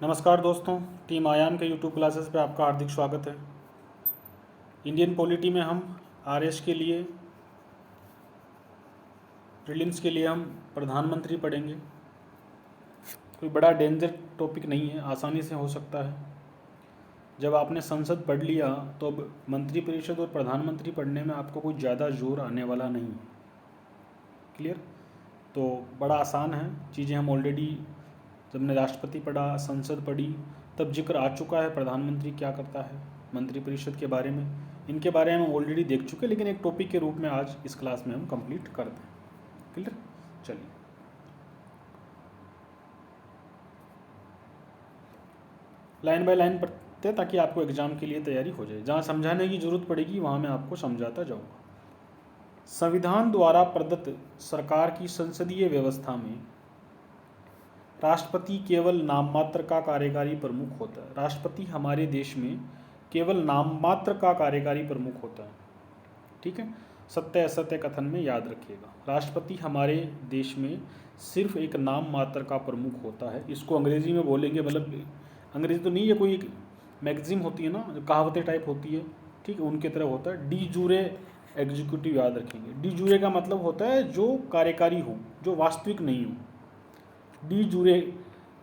नमस्कार दोस्तों, टीम आयान के यूट्यूब क्लासेस पे आपका हार्दिक स्वागत है। इंडियन पॉलिटी में हम आरएस के लिए, प्रीलिम्स के लिए हम प्रधानमंत्री पढ़ेंगे। कोई बड़ा डेंजर टॉपिक नहीं है, आसानी से हो सकता है। जब आपने संसद पढ़ लिया तो अब मंत्रिपरिषद और प्रधानमंत्री पढ़ने में आपको कुछ ज़्यादा जोर आने वाला नहीं है। क्लियर? तो बड़ा आसान है, चीज़ें हम ऑलरेडी जब हमने राष्ट्रपति पढ़ा, संसद पढ़ी, तब जिक्र आ चुका है प्रधानमंत्री क्या करता है, मंत्रिपरिषद के बारे में, इनके बारे में हम ऑलरेडी देख चुके हैं, लेकिन एक टॉपिक के रूप में आज इस क्लास में हम कंप्लीट कर दें। क्लियर? चलिए, लाइन बाय लाइन पढ़ते हैं ताकि आपको एग्जाम के लिए तैयारी हो जाए। जहाँ समझाने की जरूरत पड़ेगी वहाँ मैं आपको समझाता जाऊँगा। संविधान द्वारा प्रदत्त सरकार की संसदीय व्यवस्था में राष्ट्रपति केवल नाम मात्र का कार्यकारी प्रमुख होता है। राष्ट्रपति हमारे देश में केवल नाम मात्र का कार्यकारी प्रमुख होता है। ठीक है, सत्य असत्य कथन में याद रखिएगा, राष्ट्रपति हमारे देश में सिर्फ एक नाम मात्र का प्रमुख होता है। इसको अंग्रेजी में बोलेंगे, मतलब अंग्रेजी तो नहीं है, कोई एक मैगजीन होती है ना, जो कहावतें टाइप होती है, ठीक है, उनके तरह होता है। डी जूरे एग्जीक्यूटिव याद रखेंगे। डी जूरे का मतलब होता है जो कार्यकारी हो, जो वास्तविक नहीं हो। डी जूरे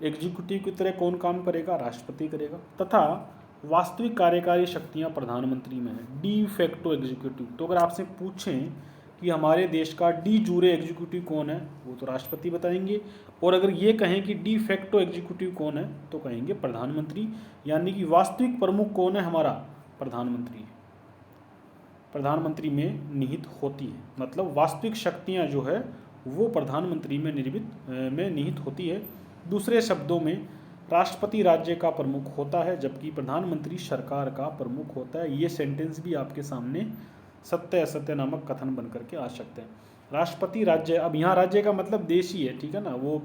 एग्जीक्यूटिव की तरह कौन काम करेगा? राष्ट्रपति करेगा। तथा वास्तविक कार्यकारी शक्तियां प्रधानमंत्री में है, डी फैक्टो एग्जीक्यूटिव। तो अगर आपसे पूछें कि हमारे देश का डी जूरे एग्जीक्यूटिव कौन है, वो तो राष्ट्रपति बताएंगे। और अगर ये कहें कि डी फैक्टो एग्जीक्यूटिव कौन है, तो कहेंगे प्रधानमंत्री। यानी कि वास्तविक प्रमुख कौन है हमारा? प्रधानमंत्री है। प्रधानमंत्री में निहित होती है, मतलब वास्तविक शक्तियां जो है वो प्रधानमंत्री में निहित होती है। दूसरे शब्दों में राष्ट्रपति राज्य का प्रमुख होता है, जबकि प्रधानमंत्री सरकार का प्रमुख होता है। ये सेंटेंस भी आपके सामने सत्य असत्य नामक कथन बन करके आ सकते हैं। राष्ट्रपति राज्य, अब यहाँ राज्य का मतलब देश ही है, ठीक है ना, वो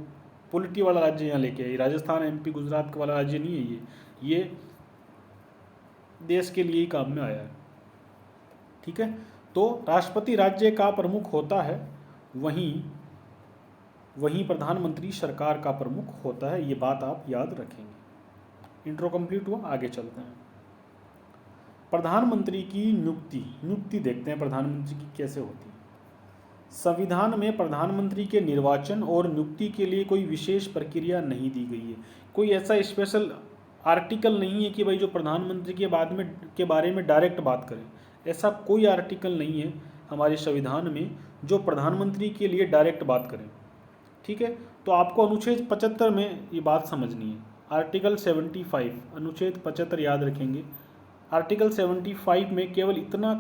पॉलिटी वाला राज्य यहाँ लेके आई, राजस्थान एमपी गुजरात वाला राज्य नहीं है ये देश के लिए ही काम में आया है। ठीक है, तो राष्ट्रपति राज्य का प्रमुख होता है, वहीं प्रधानमंत्री सरकार का प्रमुख होता है। ये बात आप याद रखेंगे। इंट्रो कंप्लीट हुआ, आगे चलते हैं। प्रधानमंत्री की नियुक्ति देखते हैं प्रधानमंत्री की कैसे होती है। संविधान में प्रधानमंत्री के निर्वाचन और नियुक्ति के लिए कोई विशेष प्रक्रिया नहीं दी गई है। कोई ऐसा स्पेशल आर्टिकल नहीं है कि भाई जो प्रधानमंत्री के बारे में डायरेक्ट बात करें। ऐसा कोई आर्टिकल नहीं है हमारे संविधान में जो प्रधानमंत्री के लिए डायरेक्ट बात करें। ठीक है, तो आपको अनुच्छेद 75 में ये बात समझनी है। आर्टिकल 75, अनुच्छेद 75 याद रखेंगे। आर्टिकल 75 में केवल इतना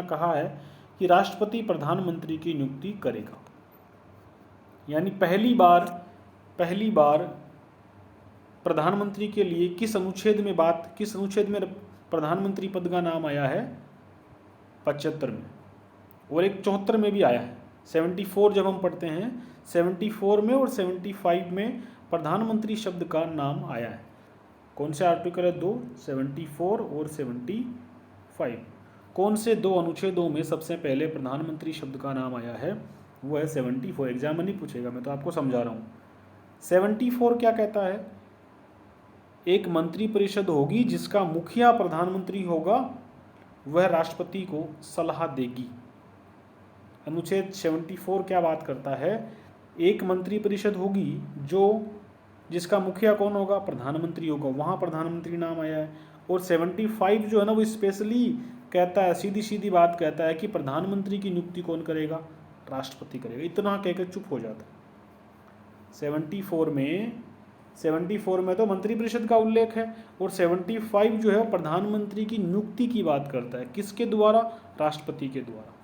कहा है कि राष्ट्रपति प्रधानमंत्री की नियुक्ति करेगा। यानी पहली बार प्रधानमंत्री के लिए किस अनुच्छेद में प्रधानमंत्री पद का नाम आया है? 75 में, और एक 74 में भी आया है। 74 जब हम पढ़ते हैं, 74 में और 75 में प्रधानमंत्री शब्द का नाम आया है। कौन से आर्टिकल है? 2, 74 और 75। कौन से दो अनुच्छेदों में सबसे पहले प्रधानमंत्री शब्द का नाम आया है? वो है 74। एग्जाम में नहीं पूछेगा, मैं तो आपको समझा रहा हूँ। 74 क्या कहता है? एक मंत्रिपरिषद होगी जिसका मुखिया प्रधानमंत्री होगा, वह राष्ट्रपति को सलाह देगी। अनुच्छेद 74 क्या बात करता है? एक मंत्रिपरिषद होगी जिसका मुखिया कौन होगा? प्रधानमंत्री होगा, वहाँ प्रधानमंत्री नाम आया है। और 75 जो है ना, वो स्पेशली कहता है, सीधी बात कहता है कि प्रधानमंत्री की नियुक्ति कौन करेगा? राष्ट्रपति करेगा। इतना कहकर चुप हो जाता है। 74 में तो मंत्रिपरिषद का उल्लेख है, और 75 जो है प्रधानमंत्री की नियुक्ति की बात करता है। किसके द्वारा? राष्ट्रपति के द्वारा।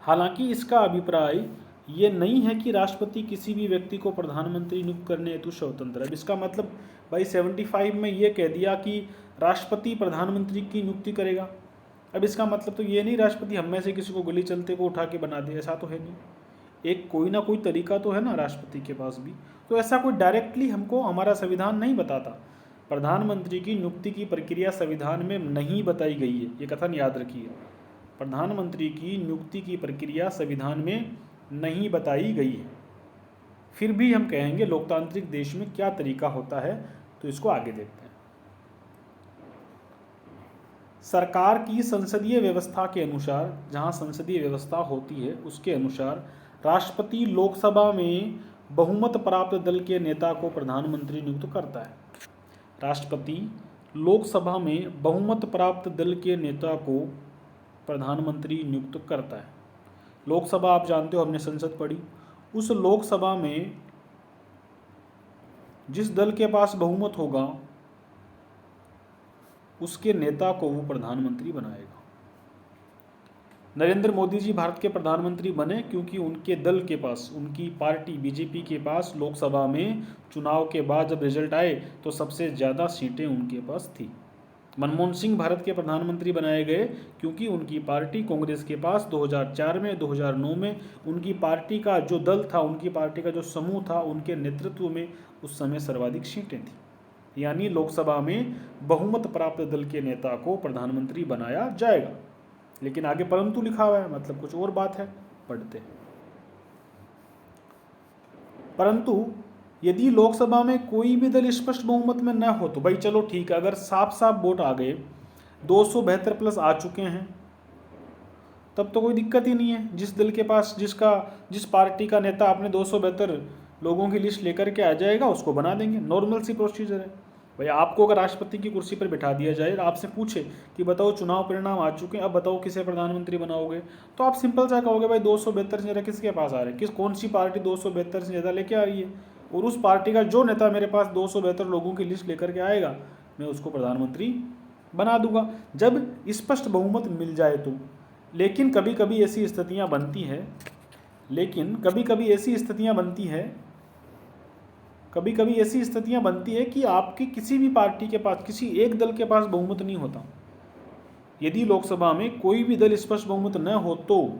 हालांकि इसका अभिप्राय ये नहीं है कि राष्ट्रपति किसी भी व्यक्ति को प्रधानमंत्री नियुक्त करने हेतु स्वतंत्र है। इसका मतलब भाई 75 में ये कह दिया कि राष्ट्रपति प्रधानमंत्री की नियुक्ति करेगा। अब इसका मतलब तो ये नहीं राष्ट्रपति हम में से किसी को गोली चलते को उठा के बना दे, ऐसा तो है नहीं। एक कोई ना कोई तरीका तो है ना राष्ट्रपति के पास भी। तो ऐसा कोई डायरेक्टली हमको हमारा संविधान नहीं बताता। प्रधानमंत्री की नियुक्ति की प्रक्रिया संविधान में नहीं बताई गई है, ये कथन याद रखिए। प्रधानमंत्री की नियुक्ति की प्रक्रिया संविधान में नहीं बताई गई है। फिर भी हम कहेंगे लोकतांत्रिक देश में क्या तरीका होता है, तो इसको आगे देखते हैं। सरकार की संसदीय व्यवस्था के अनुसार, जहाँ संसदीय व्यवस्था होती है उसके अनुसार, राष्ट्रपति लोकसभा में बहुमत प्राप्त दल के नेता को प्रधानमंत्री नियुक्त करता है। राष्ट्रपति लोकसभा में बहुमत प्राप्त दल के नेता को प्रधानमंत्री नियुक्त करता है। लोकसभा आप जानते हो, हमने संसद पढ़ी। उस लोकसभा में जिस दल के पास बहुमत होगा उसके नेता को वो प्रधानमंत्री बनाएगा। नरेंद्र मोदी जी भारत के प्रधानमंत्री बने क्योंकि उनके दल के पास, उनकी पार्टी बीजेपी के पास लोकसभा में चुनाव के बाद जब रिजल्ट आए तो सबसे ज़्यादा सीटें उनके पास थी। मनमोहन सिंह भारत के प्रधानमंत्री बनाए गए क्योंकि उनकी पार्टी कांग्रेस के पास 2004 में, 2009 में उनकी पार्टी का जो दल था, उनकी पार्टी का जो समूह था, उनके नेतृत्व में उस समय सर्वाधिक सीटें थी। यानी लोकसभा में बहुमत प्राप्त दल के नेता को प्रधानमंत्री बनाया जाएगा। लेकिन आगे परंतु लिखा हुआ है, मतलब कुछ और बात है, पढ़ते हैं। परंतु यदि लोकसभा में कोई भी दल स्पष्ट बहुमत में न हो तो भाई चलो ठीक है, अगर साफ साफ वोट आ गए, 272 प्लस आ चुके हैं, तब तो कोई दिक्कत ही नहीं है। जिस दल के पास, जिस पार्टी का नेता अपने 272 लोगों की लिस्ट लेकर के आ जाएगा उसको बना देंगे। नॉर्मल सी प्रोसीजर है भाई। आपको अगर राष्ट्रपति की कुर्सी पर बिठा दिया जाए और आपसे पूछे कि बताओ चुनाव परिणाम आ चुके हैं, अब बताओ किसे प्रधानमंत्री बनाओगे, तो आप सिंपल सा कहोगे भाई 272 से ज़्यादा किसके पास आ रहे हैं, कौन सी पार्टी 272 से ज़्यादा लेके आ रही है, और उस पार्टी का जो नेता मेरे पास 272 लोगों की लिस्ट लेकर के आएगा मैं उसको प्रधानमंत्री बना दूंगा, जब स्पष्ट बहुमत मिल जाए तो। लेकिन कभी कभी ऐसी स्थितियाँ बनती हैं, कभी कभी ऐसी स्थितियां बनती है कि आपकी किसी भी पार्टी के पास, किसी एक दल के पास बहुमत नहीं होता। यदि लोकसभा में कोई भी दल स्पष्ट बहुमत न हो तो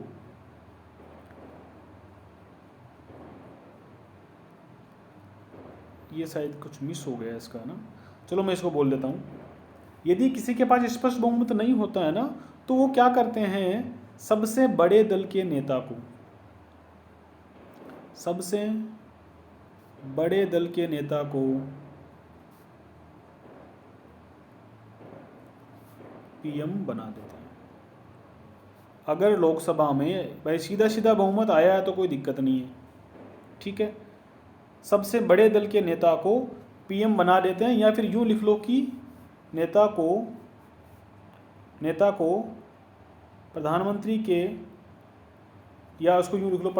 ये शायद कुछ मिस हो गया इसका ना, चलो मैं इसको बोल देता हूँ। यदि किसी के पास स्पष्ट बहुमत नहीं होता है ना, तो वो क्या करते हैं, सबसे बड़े दल के नेता को, सबसे बड़े दल के नेता को पीएम बना देते हैं। अगर लोकसभा में भाई सीधा सीधा बहुमत आया है तो कोई दिक्कत नहीं है, ठीक है, सबसे बड़े दल के नेता को पीएम बना देते हैं। या फिर यूँ लिख लो कि नेता को प्रधानमंत्री के, या उसको यूँ लिख लो,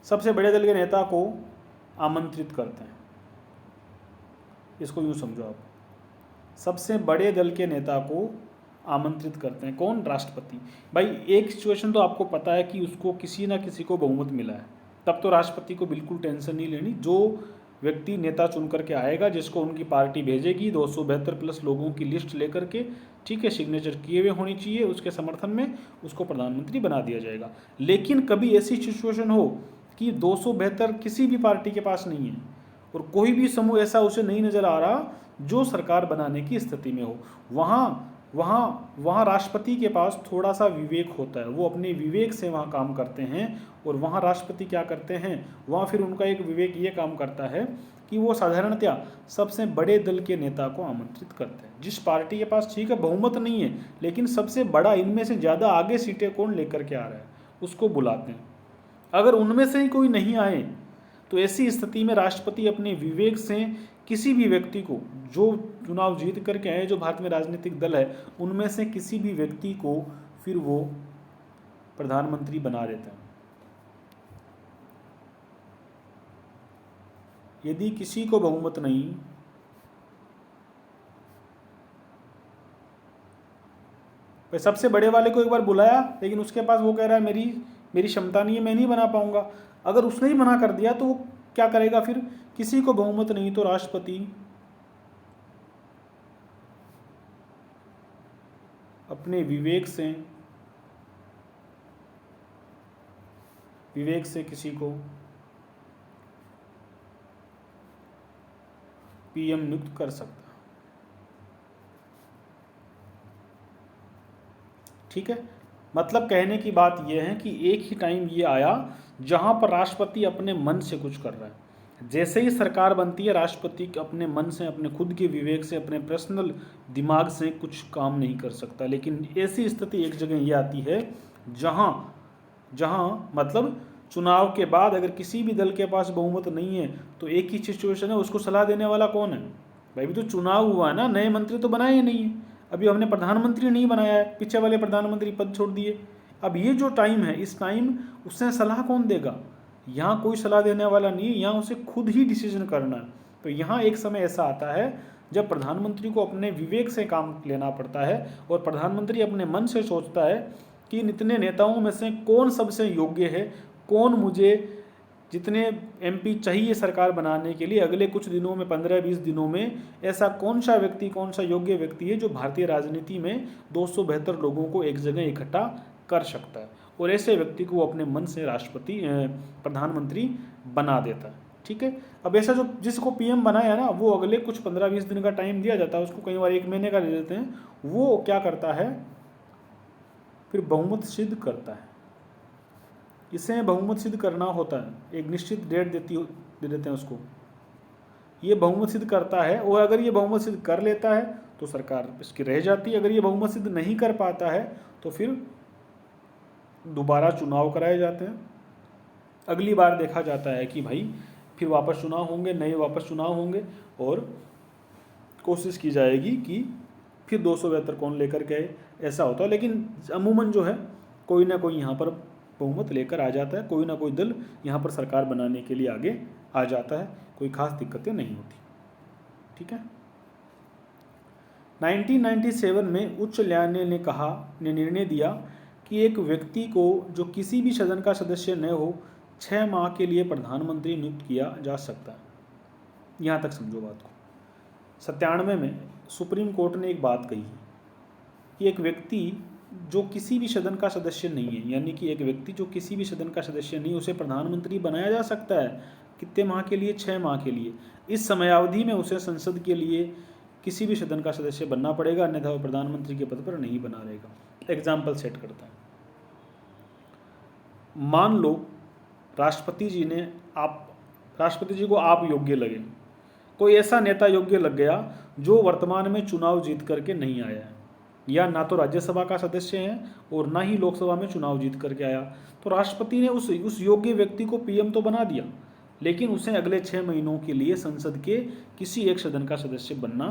सबसे बड़े दल के नेता को आमंत्रित करते हैं। इसको यूँ समझो आप, सबसे बड़े दल के नेता को आमंत्रित करते हैं कौन, राष्ट्रपति। भाई एक सिचुएशन तो आपको पता है कि उसको किसी ना किसी को बहुमत मिला है, तब तो राष्ट्रपति को बिल्कुल टेंशन नहीं लेनी। जो व्यक्ति नेता चुन करके आएगा, जिसको उनकी पार्टी भेजेगी 272 प्लस लोगों की लिस्ट लेकर के, ठीक है, सिग्नेचर किए हुए होनी चाहिए उसके समर्थन में, उसको प्रधानमंत्री बना दिया जाएगा। लेकिन कभी ऐसी सिचुएशन हो कि 272 किसी भी पार्टी के पास नहीं है और कोई भी समूह ऐसा उसे नहीं नज़र आ रहा जो सरकार बनाने की स्थिति में हो, वहाँ राष्ट्रपति के पास थोड़ा सा विवेक होता है, वो अपने विवेक से वहाँ काम करते हैं। और वहाँ राष्ट्रपति क्या करते हैं, वहाँ फिर उनका एक विवेक ये काम करता है कि वो साधारणतया सबसे बड़े दल के नेता को आमंत्रित करते हैं। जिस पार्टी के पास, ठीक है, बहुमत नहीं है, लेकिन सबसे बड़ा, इनमें से ज़्यादा आगे सीटें कौन लेकर के आ रहा है, उसको बुलाते हैं। अगर उनमें से ही कोई नहीं आए तो ऐसी स्थिति में राष्ट्रपति अपने विवेक से किसी भी व्यक्ति को, जो चुनाव जीत करके आए, जो भारत में राजनीतिक दल है, उनमें से किसी भी व्यक्ति को फिर वो प्रधानमंत्री बना देते हैं। यदि किसी को बहुमत नहीं, सबसे बड़े वाले को एक बार बुलाया, लेकिन उसके पास वो कह रहा है मेरी क्षमता नहीं है, मैं नहीं बना पाऊंगा। अगर उसने ही मना कर दिया तो वो क्या करेगा, फिर किसी को बहुमत नहीं तो राष्ट्रपति अपने विवेक से किसी को पीएम नियुक्त कर सकता है, ठीक है। मतलब कहने की बात यह है कि एक ही टाइम ये आया जहां पर राष्ट्रपति अपने मन से कुछ कर रहा है। जैसे ही सरकार बनती है, राष्ट्रपति अपने मन से, अपने खुद के विवेक से, अपने पर्सनल दिमाग से कुछ काम नहीं कर सकता। लेकिन ऐसी स्थिति एक जगह ये आती है जहां जहां मतलब चुनाव के बाद अगर किसी भी दल के पास बहुमत नहीं है तो एक ही सिचुएशन है, उसको सलाह देने वाला कौन है? भाई भी तो चुनाव हुआ है ना, नए मंत्री तो बनाए ही नहीं है। अभी हमने प्रधानमंत्री नहीं बनाया है, पीछे वाले प्रधानमंत्री पद छोड़ दिए। अब ये जो टाइम है, इस टाइम उससे सलाह कौन देगा? यहाँ कोई सलाह देने वाला नहीं है, यहाँ उसे खुद ही डिसीजन करना है। तो यहाँ एक समय ऐसा आता है जब प्रधानमंत्री को अपने विवेक से काम लेना पड़ता है और प्रधानमंत्री अपने मन से सोचता है कि इन इतने नेताओं में से कौन सबसे योग्य है, कौन मुझे जितने एमपी चाहिए सरकार बनाने के लिए अगले कुछ दिनों में, 15-20 दिनों में, ऐसा कौन सा व्यक्ति, कौन सा योग्य व्यक्ति है जो भारतीय राजनीति में 272 लोगों को एक जगह इकट्ठा कर सकता है, और ऐसे व्यक्ति को वो अपने मन से राष्ट्रपति प्रधानमंत्री बना देता है। ठीक है। अब ऐसा जो जिसको पीएम बनाया ना, वो अगले कुछ 15-20 दिन का टाइम दिया जाता है उसको, कई बार 1 महीने का दे देते हैं। वो क्या करता है, फिर बहुमत सिद्ध करता है। इसे बहुमत सिद्ध करना होता है, एक निश्चित डेट दे देते हैं उसको, ये बहुमत सिद्ध करता है। और अगर ये बहुमत सिद्ध कर लेता है तो सरकार इसकी रह जाती है। अगर ये बहुमत सिद्ध नहीं कर पाता है तो फिर दोबारा चुनाव कराए जाते हैं। अगली बार देखा जाता है कि भाई फिर वापस चुनाव होंगे, नए वापस चुनाव होंगे, और कोशिश की जाएगी कि फिर 272 कौन लेकर के आए, ऐसा होता है। लेकिन अमूमन जो है कोई ना कोई यहाँ पर बहुमत लेकर आ जाता है, कोई ना कोई दल यहाँ पर सरकार बनाने के लिए आगे आ जाता है, कोई खास दिक्कतें नहीं होती। ठीक है। 1997 में उच्च न्यायालय ने निर्णय दिया कि एक व्यक्ति को जो किसी भी सदन का सदस्य न हो 6 माह के लिए प्रधानमंत्री नियुक्त किया जा सकता है। यहाँ तक समझो बात को। 97 में सुप्रीम कोर्ट ने एक बात कही कि एक व्यक्ति जो किसी भी सदन का सदस्य नहीं है, यानी कि एक व्यक्ति जो किसी भी सदन का सदस्य नहीं, उसे प्रधानमंत्री बनाया जा सकता है। कितने माह के लिए? 6 माह के लिए। इस समयावधि में उसे संसद के लिए किसी भी सदन का सदस्य बनना पड़ेगा, अन्यथा वो प्रधानमंत्री के पद पर नहीं बना रहेगा। एग्जाम्पल सेट करता है। मान लो राष्ट्रपति जी को आप योग्य लगे, कोई ऐसा नेता योग्य लग गया जो वर्तमान में चुनाव जीत करके नहीं आया है, या ना तो राज्यसभा का सदस्य है और ना ही लोकसभा में चुनाव जीत करके आया, तो राष्ट्रपति ने उस योग्य व्यक्ति को पीएम तो बना दिया, लेकिन उसे अगले 6 महीनों के लिए संसद के किसी एक सदन का सदस्य बनना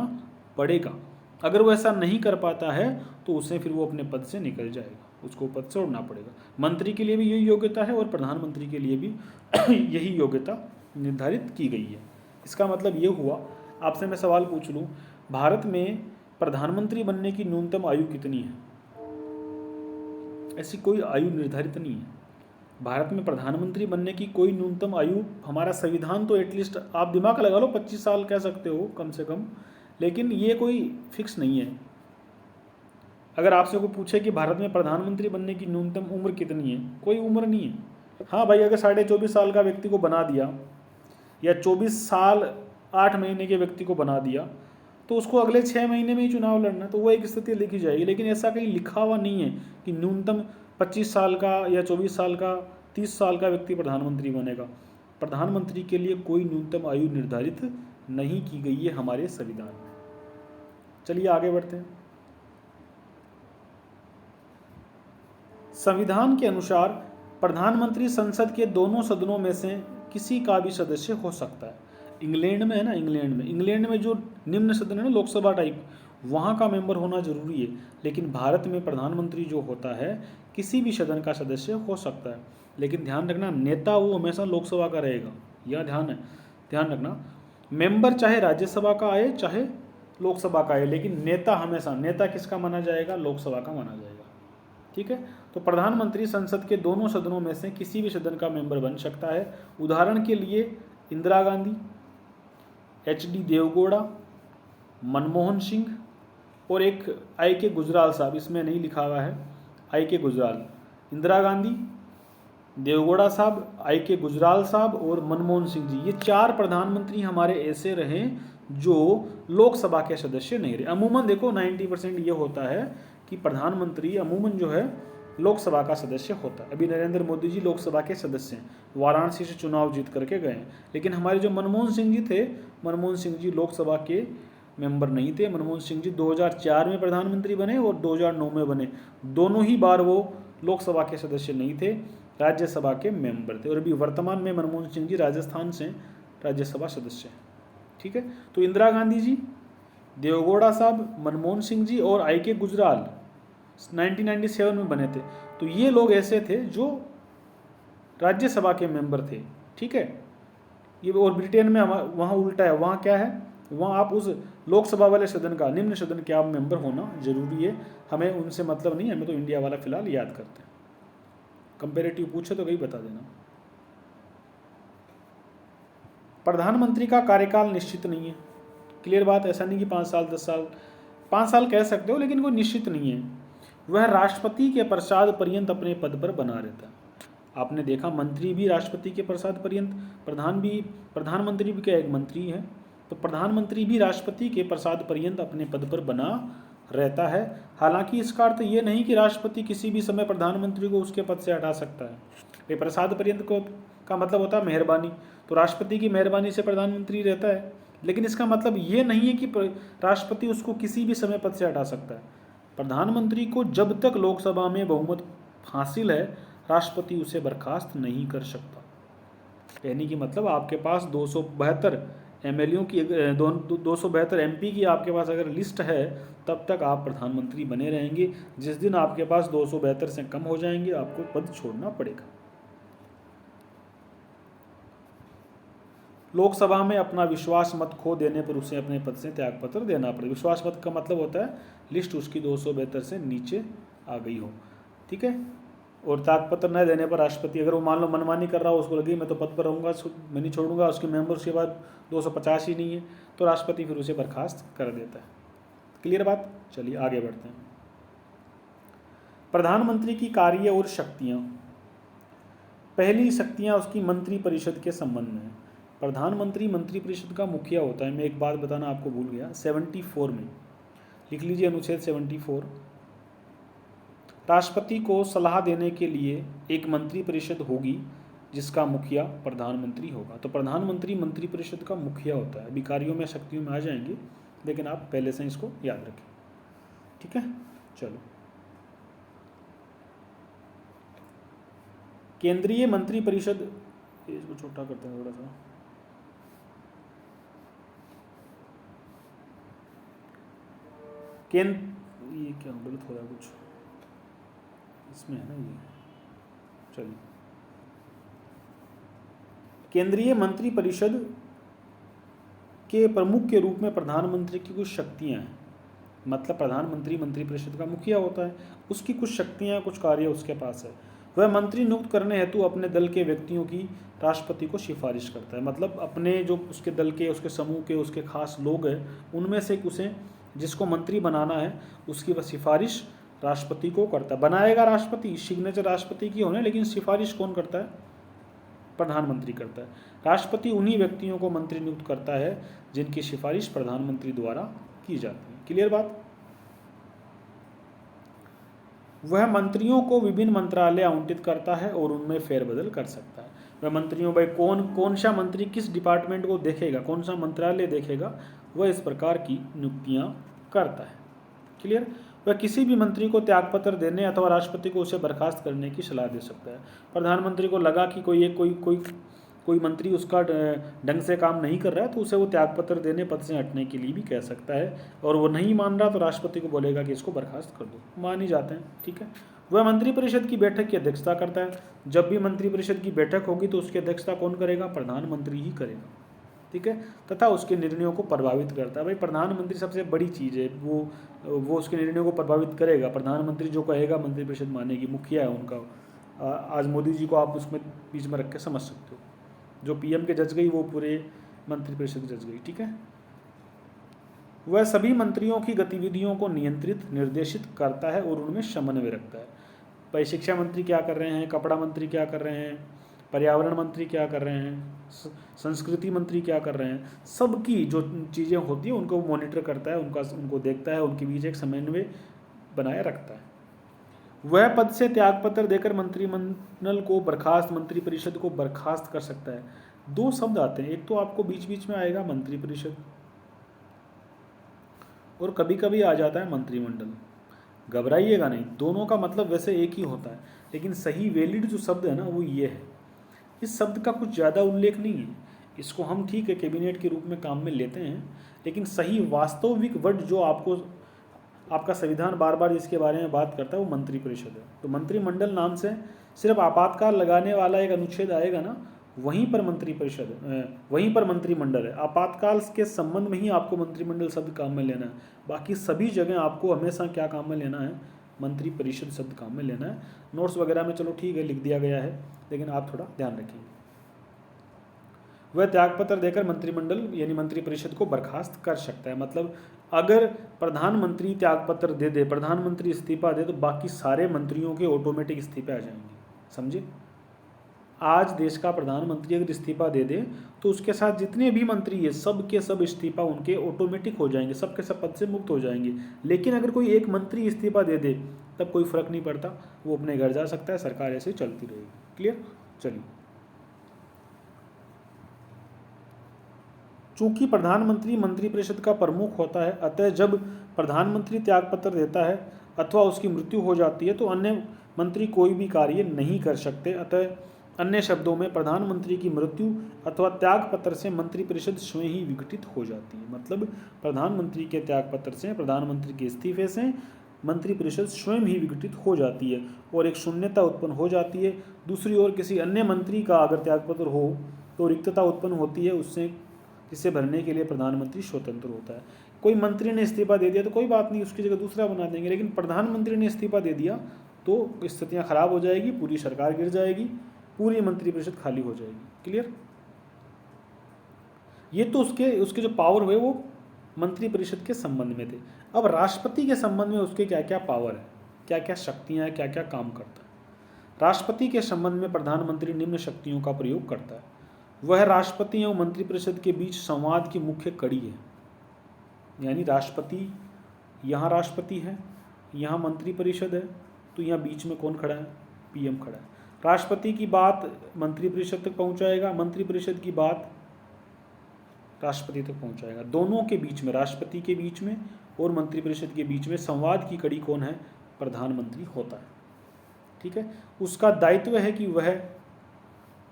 पड़ेगा। अगर वो ऐसा नहीं कर पाता है तो उसे फिर वो अपने पद से निकल जाएगा, उसको पद से उड़ना पड़ेगा। मंत्री के लिए भी यही योग्यता है और प्रधानमंत्री के लिए भी यही योग्यता निर्धारित की गई है। इसका मतलब ये हुआ, आपसे मैं सवाल पूछ लूँ, भारत में प्रधानमंत्री बनने की न्यूनतम आयु कितनी है? ऐसी कोई आयु निर्धारित नहीं है। भारत में प्रधानमंत्री बनने की कोई न्यूनतम आयु, हमारा संविधान तो एटलीस्ट आप दिमाग लगा लो 25 साल कह सकते हो कम से कम, लेकिन ये कोई फिक्स नहीं है। अगर आपसे कोई पूछे कि भारत में प्रधानमंत्री बनने की न्यूनतम उम्र कितनी है, कोई उम्र नहीं है। हाँ भाई, अगर 24.5 साल का व्यक्ति को बना दिया या 24 साल 8 महीने के व्यक्ति को बना दिया तो उसको अगले 6 महीने में ही चुनाव लड़ना, तो वो एक स्थिति लिखी जाएगी। लेकिन ऐसा कहीं लिखा हुआ नहीं है कि न्यूनतम 25 साल का या 24 साल का 30 साल का व्यक्ति प्रधानमंत्री बनेगा। प्रधानमंत्री के लिए कोई न्यूनतम आयु निर्धारित नहीं की गई है हमारे संविधान में। चलिए आगे बढ़ते हैं। संविधान के अनुसार प्रधानमंत्री संसद के दोनों सदनों में से किसी का भी सदस्य हो सकता है। इंग्लैंड में है ना, इंग्लैंड में जो निम्न सदन है ना, लोकसभा टाइप, वहाँ का मेंबर होना जरूरी है। लेकिन भारत में प्रधानमंत्री जो होता है किसी भी सदन का सदस्य हो सकता है। लेकिन ध्यान रखना, नेता वो हमेशा लोकसभा का रहेगा, यह ध्यान रखना। मेंबर चाहे राज्यसभा का आए चाहे लोकसभा का आए, लेकिन नेता हमेशा, नेता किसका माना जाएगा? लोकसभा का माना जाएगा। ठीक है। तो प्रधानमंत्री संसद के दोनों सदनों में से किसी भी सदन का मेंबर बन सकता है। उदाहरण के लिए इंदिरा गांधी, HD देवगौड़ा, मनमोहन सिंह और एक IK गुजराल साहब, इसमें नहीं लिखा हुआ है, IK गुजराल। इंदिरा गांधी, देवगौड़ा साहब, IK गुजराल साहब और मनमोहन सिंह जी, ये 4 प्रधानमंत्री हमारे ऐसे रहे जो लोकसभा के सदस्य नहीं रहे। अमूमन देखो 90% ये होता है कि प्रधानमंत्री अमूमन जो है लोकसभा का सदस्य होता है। अभी नरेंद्र मोदी जी लोकसभा के सदस्य हैं, वाराणसी से चुनाव जीत करके गए हैं। लेकिन हमारे जो मनमोहन सिंह जी थे, मनमोहन सिंह जी लोकसभा के मेंबर नहीं थे। मनमोहन सिंह जी 2004 में प्रधानमंत्री बने और 2009 में बने। दोनों ही बार वो लोकसभा के सदस्य नहीं थे, राज्यसभा के मेंबर थे। और अभी वर्तमान में मनमोहन सिंह जी राजस्थान से राज्यसभा सदस्य हैं। ठीक है, तो इंदिरा गांधी जी, देवगौड़ा साहब, मनमोहन सिंह जी और आई के गुजराल 1997 में बने थे। तो ये लोग ऐसे थे जो राज्यसभा के मेंबर थे। ठीक है, ये और ब्रिटेन में वहाँ उल्टा है। वहाँ क्या है, वहाँ आप उस लोकसभा वाले सदन का, निम्न सदन के आप मेंबर होना जरूरी है। हमें उनसे मतलब नहीं, हमें तो इंडिया वाला फिलहाल याद करते हैं। कंपेरेटिव पूछे तो कहीं बता देना। प्रधानमंत्री का कार्यकाल निश्चित नहीं है। क्लियर बात, ऐसा नहीं कि 5 साल 10 साल, 5 साल कह सकते हो लेकिन कोई निश्चित नहीं है। वह राष्ट्रपति के पश्चात पर्यंत अपने पद पर बना रहता है। आपने देखा मंत्री भी राष्ट्रपति के पश्चात पर्यंत, प्रधानमंत्री भी क्या एक मंत्री है, तो प्रधानमंत्री भी राष्ट्रपति के पश्चात पर्यंत अपने पद पर बना रहता है। हालांकि इसका अर्थ ये नहीं कि राष्ट्रपति किसी भी समय प्रधानमंत्री को उसके पद से हटा सकता है। ये प्रसाद पर्यंत को का मतलब होता है मेहरबानी, तो राष्ट्रपति की मेहरबानी से प्रधानमंत्री रहता है। लेकिन इसका मतलब ये नहीं है कि राष्ट्रपति उसको किसी भी समय पद से हटा सकता है। प्रधानमंत्री को जब तक लोकसभा में बहुमत हासिल है, राष्ट्रपति उसे बर्खास्त नहीं कर सकता। कहने की मतलब आपके पास 272 एमएलएओं की, 272 एमपी की आपके पास अगर लिस्ट है, तब तक आप प्रधानमंत्री बने रहेंगे। जिस दिन आपके पास 272 से कम हो जाएंगे, आपको पद छोड़ना पड़ेगा। लोकसभा में अपना विश्वास मत खो देने पर उसे अपने पद से त्यागपत्र देना पड़ेगा। विश्वास मत का मतलब होता है लिस्ट उसकी 272 से नीचे आ गई हो। ठीक है, और त्यागपत्र न देने पर राष्ट्रपति, अगर वो मान लो मनमानी कर रहा हो, उसको लगे मैं तो पद पर रहूँगा, मैं नहीं छोड़ूंगा, उसके मेंबर उसके बाद 250 ही नहीं है, तो राष्ट्रपति फिर उसे बर्खास्त कर देता है। क्लियर बात, चलिए आगे बढ़ते हैं। प्रधानमंत्री की कार्य और शक्तियाँ। पहली शक्तियाँ उसकी मंत्रिपरिषद के संबंध में है। प्रधानमंत्री मंत्रिपरिषद का मुखिया होता है। मैं एक बात बताना आपको भूल गया, 74 में लिख लीजिए, अनुच्छेद 74, राष्ट्रपति को सलाह देने के लिए एक मंत्रिपरिषद होगी जिसका मुखिया प्रधानमंत्री होगा। तो प्रधानमंत्री मंत्रिपरिषद का मुखिया होता है। अभी कार्यों में शक्तियों में आ जाएंगे, लेकिन आप पहले से इसको याद रखें। ठीक है, चलो। केंद्रीय मंत्रिपरिषद, इसको छोटा करते हैं थोड़ा सा। ये क्या गलत हो रहा है कुछ इसमें है ना, ये चलिए। केंद्रीय मंत्रिपरिषद के प्रमुख के रूप में प्रधानमंत्री की कुछ शक्तियां हैं। मतलब प्रधानमंत्री मंत्रिपरिषद का मुखिया होता है, उसकी कुछ शक्तियां, कुछ कार्य उसके पास है। वह मंत्री नियुक्त करने हेतु अपने दल के व्यक्तियों की राष्ट्रपति को सिफारिश करता है। मतलब अपने जो उसके दल के, उसके समूह के, उसके खास लोग हैं, उनमें से उसे जिसको मंत्री बनाना है उसकी वह सिफारिश राष्ट्रपति को करता है। बनाएगा राष्ट्रपति, सिग्नेचर राष्ट्रपति की होने, लेकिन सिफारिश कौन करता है? प्रधानमंत्री करता है। राष्ट्रपति उन्हीं व्यक्तियों को मंत्री नियुक्त करता है जिनकी सिफारिश प्रधानमंत्री द्वारा की जाती है। क्लियर बात। वह मंत्रियों को विभिन्न मंत्रालय आवंटित करता है और उनमें फेरबदल कर सकता है। वह मंत्रियों भाई कौन सा मंत्री किस डिपार्टमेंट को देखेगा, कौन सा मंत्रालय देखेगा, वह इस प्रकार की नियुक्तियां करता है। क्लियर। वह किसी भी मंत्री को त्यागपत्र देने अथवा राष्ट्रपति को उसे बर्खास्त करने की सलाह दे सकता है। प्रधानमंत्री को लगा कि कोई मंत्री उसका ढंग से काम नहीं कर रहा है, तो उसे वो त्यागपत्र देने, पद से हटने के लिए भी कह सकता है। और वो नहीं मान रहा तो राष्ट्रपति को बोलेगा कि इसको बर्खास्त कर दो, मान ही जाते हैं। ठीक है। वह मंत्रिपरिषद की बैठक की अध्यक्षता करता है। जब भी मंत्रिपरिषद की बैठक होगी तो उसकी अध्यक्षता कौन करेगा? प्रधानमंत्री ही करेगा। ठीक है। तथा उसके निर्णयों को प्रभावित करता है। भाई प्रधानमंत्री सबसे बड़ी चीज़ है, वो उसके निर्णयों को प्रभावित करेगा। प्रधानमंत्री जो कहेगा मंत्रिपरिषद मानेगी, मुखिया है उनका। आज मोदी जी को आप उसमें बीच में रख के समझ सकते हो। जो पीएम के जज गई वो पूरे मंत्रिपरिषद जज गई। ठीक है। वह सभी मंत्रियों की गतिविधियों को नियंत्रित, निर्देशित करता है और उनमें समन्वय रखता है। भाई शिक्षा मंत्री क्या कर रहे हैं, कपड़ा मंत्री क्या कर रहे हैं, पर्यावरण मंत्री क्या कर रहे हैं, संस्कृति मंत्री क्या कर रहे हैं, सबकी जो चीज़ें होती हैं उनको मॉनिटर करता है, उनको देखता है, उनके बीच एक समन्वय बनाए रखता है। वह पद से त्यागपत्र देकर मंत्रिमंडल को बर्खास्त, मंत्रिपरिषद को बर्खास्त कर सकता है। दो शब्द आते हैं, एक तो आपको बीच बीच में आएगा मंत्रिपरिषद और कभी कभी आ जाता है मंत्रिमंडल। घबराइएगा नहीं, दोनों का मतलब वैसे एक ही होता है, लेकिन सही वैलिड जो शब्द है ना वो ये है। इस शब्द का कुछ ज़्यादा उल्लेख नहीं है, इसको हम ठीक है कैबिनेट के रूप में काम में लेते हैं, लेकिन सही वास्तविक वर्ड जो आपको आपका संविधान बार बार इसके बारे में बात करता है वो मंत्रिपरिषद है। तो मंत्रिमंडल नाम से सिर्फ आपातकाल लगाने वाला एक अनुच्छेद आएगा ना, वहीं पर मंत्रिपरिषद वहीं पर मंत्रिमंडल है। आपातकाल के संबंध में ही आपको मंत्रिमंडल शब्द काम में लेना है, बाकी सभी जगह आपको हमेशा क्या काम में लेना है, मंत्रिपरिषद शब्द काम में लेना है। नोट्स वगैरह में चलो ठीक है लिख दिया गया है, लेकिन आप थोड़ा ध्यान रखिए। वह त्यागपत्र देकर मंत्रिमंडल यानी मंत्रिपरिषद को बर्खास्त कर सकता है। मतलब अगर प्रधानमंत्री त्यागपत्र दे दे, प्रधानमंत्री इस्तीफा दे, तो बाकी सारे मंत्रियों के ऑटोमेटिक इस्तीफे आ जाएंगे। समझे? आज देश का प्रधानमंत्री अगर इस्तीफा दे दे तो उसके साथ जितने भी मंत्री है सब के सब इस्तीफा उनके ऑटोमेटिक हो जाएंगे, सब के सब पद से मुक्त हो जाएंगे। लेकिन अगर कोई एक मंत्री इस्तीफा दे दे तब कोई फर्क नहीं पड़ता, वो अपने घर जा सकता है, सरकार ऐसे चलती रहेगी। क्लियर? चलिए, चूंकि प्रधानमंत्री मंत्रिपरिषद का प्रमुख होता है, अतः जब प्रधानमंत्री त्यागपत्र देता है अथवा उसकी मृत्यु हो जाती है तो अन्य मंत्री कोई भी कार्य नहीं कर सकते। अतः अन्य शब्दों में प्रधानमंत्री की मृत्यु अथवा त्यागपत्र से मंत्रिपरिषद स्वयं ही विघटित हो जाती है। मतलब प्रधानमंत्री के त्यागपत्र से, प्रधानमंत्री के इस्तीफे से मंत्रिपरिषद स्वयं ही विघटित हो जाती है और एक शून्यता उत्पन्न हो जाती है। दूसरी ओर किसी अन्य मंत्री का अगर त्यागपत्र हो तो रिक्तता उत्पन्न होती है, उससे जिसे भरने के लिए प्रधानमंत्री स्वतंत्र होता है। कोई मंत्री ने इस्तीफा दे दिया तो कोई बात नहीं, उसकी जगह दूसरा बना देंगे, लेकिन प्रधानमंत्री ने इस्तीफा दे दिया तो स्थितियां खराब हो जाएगी, पूरी सरकार गिर जाएगी, पूरी मंत्रिपरिषद खाली हो जाएगी। क्लियर? ये तो उसके जो पावर हुए वो मंत्रिपरिषद के संबंध में थे। अब राष्ट्रपति के संबंध में उसके क्या क्या पावर है, क्या क्या शक्तियां हैं, क्या क्या काम करता है। राष्ट्रपति के संबंध में प्रधानमंत्री निम्न शक्तियों का प्रयोग करता है। वह राष्ट्रपति एवं मंत्रिपरिषद के बीच संवाद की मुख्य कड़ी है। यानी राष्ट्रपति, यहाँ राष्ट्रपति है, यहाँ मंत्रिपरिषद है, तो यहाँ बीच में कौन खड़ा है? पीएम खड़ा है। राष्ट्रपति की बात मंत्रिपरिषद तक पहुँचाएगा, मंत्रिपरिषद की बात राष्ट्रपति तक पहुँचाएगा। दोनों के बीच में, राष्ट्रपति के बीच में और मंत्रिपरिषद के बीच में संवाद की कड़ी कौन है? प्रधानमंत्री होता है। ठीक है? उसका दायित्व है कि वह,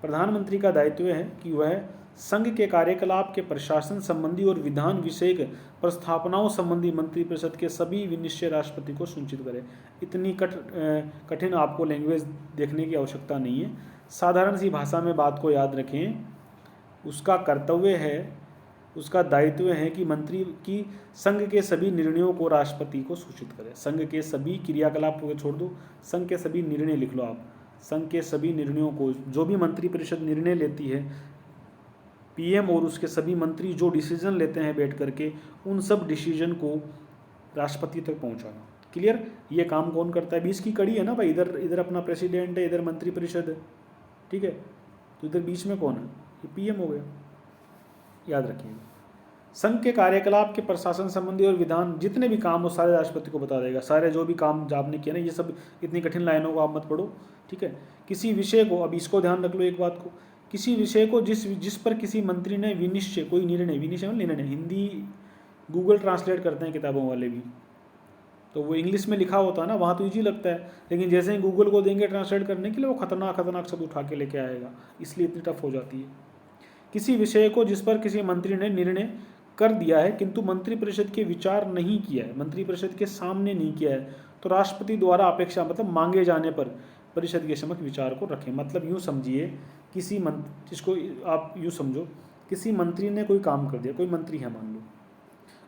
प्रधानमंत्री का दायित्व है कि वह संघ के कार्यकलाप के प्रशासन संबंधी और विधान विषयक प्रस्थापनाओं संबंधी मंत्रिपरिषद के सभी विनिश्चय राष्ट्रपति को सुनिश्चित करे। इतनी कठिन आपको लैंग्वेज देखने की आवश्यकता नहीं है, साधारण सी भाषा में बात को याद रखें। उसका कर्तव्य है, उसका दायित्व है कि मंत्री की संघ के सभी निर्णयों को राष्ट्रपति को सूचित करे। संघ के सभी क्रियाकलाप को छोड़ दो, संघ के सभी निर्णय लिख लो आप। संघ के सभी निर्णयों को, जो भी मंत्रिपरिषद निर्णय लेती है, पीएम और उसके सभी मंत्री जो डिसीजन लेते हैं बैठ करके, उन सब डिसीजन को राष्ट्रपति तक पहुंचाना। क्लियर? ये काम कौन करता है? बीच की कड़ी है ना भाई, इधर अपना प्रेसिडेंट है, इधर मंत्रिपरिषद है। ठीक है? तो इधर बीच में कौन है? ये पीएम हो गया, याद रखिएगा। संघ के कार्यकलाप के प्रशासन संबंधी और विधान जितने भी काम हो सारे राष्ट्रपति को बता देगा। सारे जो भी काम आपने किया ना, ये सब इतनी कठिन लाइनों को आप मत पढ़ो। ठीक है? किसी विषय को, अब इसको ध्यान रख लो एक बात को, किसी विषय को जिस पर किसी मंत्री ने विनिश्चय, कोई निर्णय, विनिश्चय मतलब निर्णय, हिंदी गूगल ट्रांसलेट करते हैं किताबों वाले भी, तो वो इंग्लिश में लिखा होता है ना, वहाँ तो ईजी लगता है, लेकिन जैसे ही गूगल को देंगे ट्रांसलेट करने के लिए वो खतरनाक शब्द उठा के लेके आएगा, इसलिए इतनी टफ हो जाती है। किसी विषय को जिस पर किसी मंत्री ने निर्णय कर दिया है किंतु मंत्रिपरिषद के विचार नहीं किया है, मंत्रिपरिषद के सामने नहीं किया है, तो राष्ट्रपति द्वारा अपेक्षा मतलब मांगे जाने पर परिषद के समक्ष विचार को रखें। मतलब यूँ समझिए, इसको आप यूँ समझो, किसी मंत्री ने कोई काम कर दिया, कोई मंत्री है मान लो,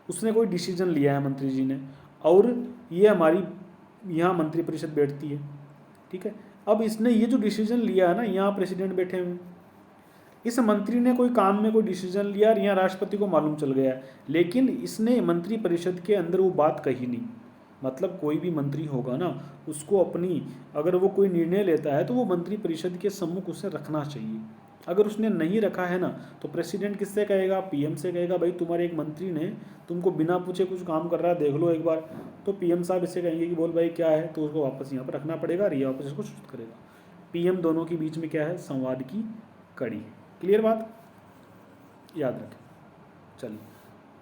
उसने कोई डिसीजन लिया है मंत्री जी ने, और ये हमारी यहाँ मंत्रिपरिषद बैठती है। ठीक है? अब इसने ये जो डिसीजन लिया है ना, यहाँ प्रेसिडेंट बैठे हुए, इस मंत्री ने कोई काम में कोई डिसीजन लिया और यहाँ राष्ट्रपति को मालूम चल गया, लेकिन इसने मंत्रिपरिषद के अंदर वो बात कही नहीं। मतलब कोई भी मंत्री होगा ना, उसको अपनी, अगर वो कोई निर्णय लेता है तो वो मंत्रिपरिषद के सम्मुख उसे रखना चाहिए। अगर उसने नहीं रखा है ना तो प्रेसिडेंट किससे कहेगा, पीएम से कहेगा, भाई तुम्हारे एक मंत्री ने तुमको बिना पूछे कुछ काम कर रहा है, देख लो एक बार। तो पीएम साहब इससे कहेंगे कि बोल भाई क्या है, तो उसको वापस यहाँ पर रखना पड़ेगा और ये वापस इसको शिफ्ट करेगा। पीएम दोनों के बीच में क्या है, संवाद की कड़ी। क्लियर बात, याद रखें। चलिए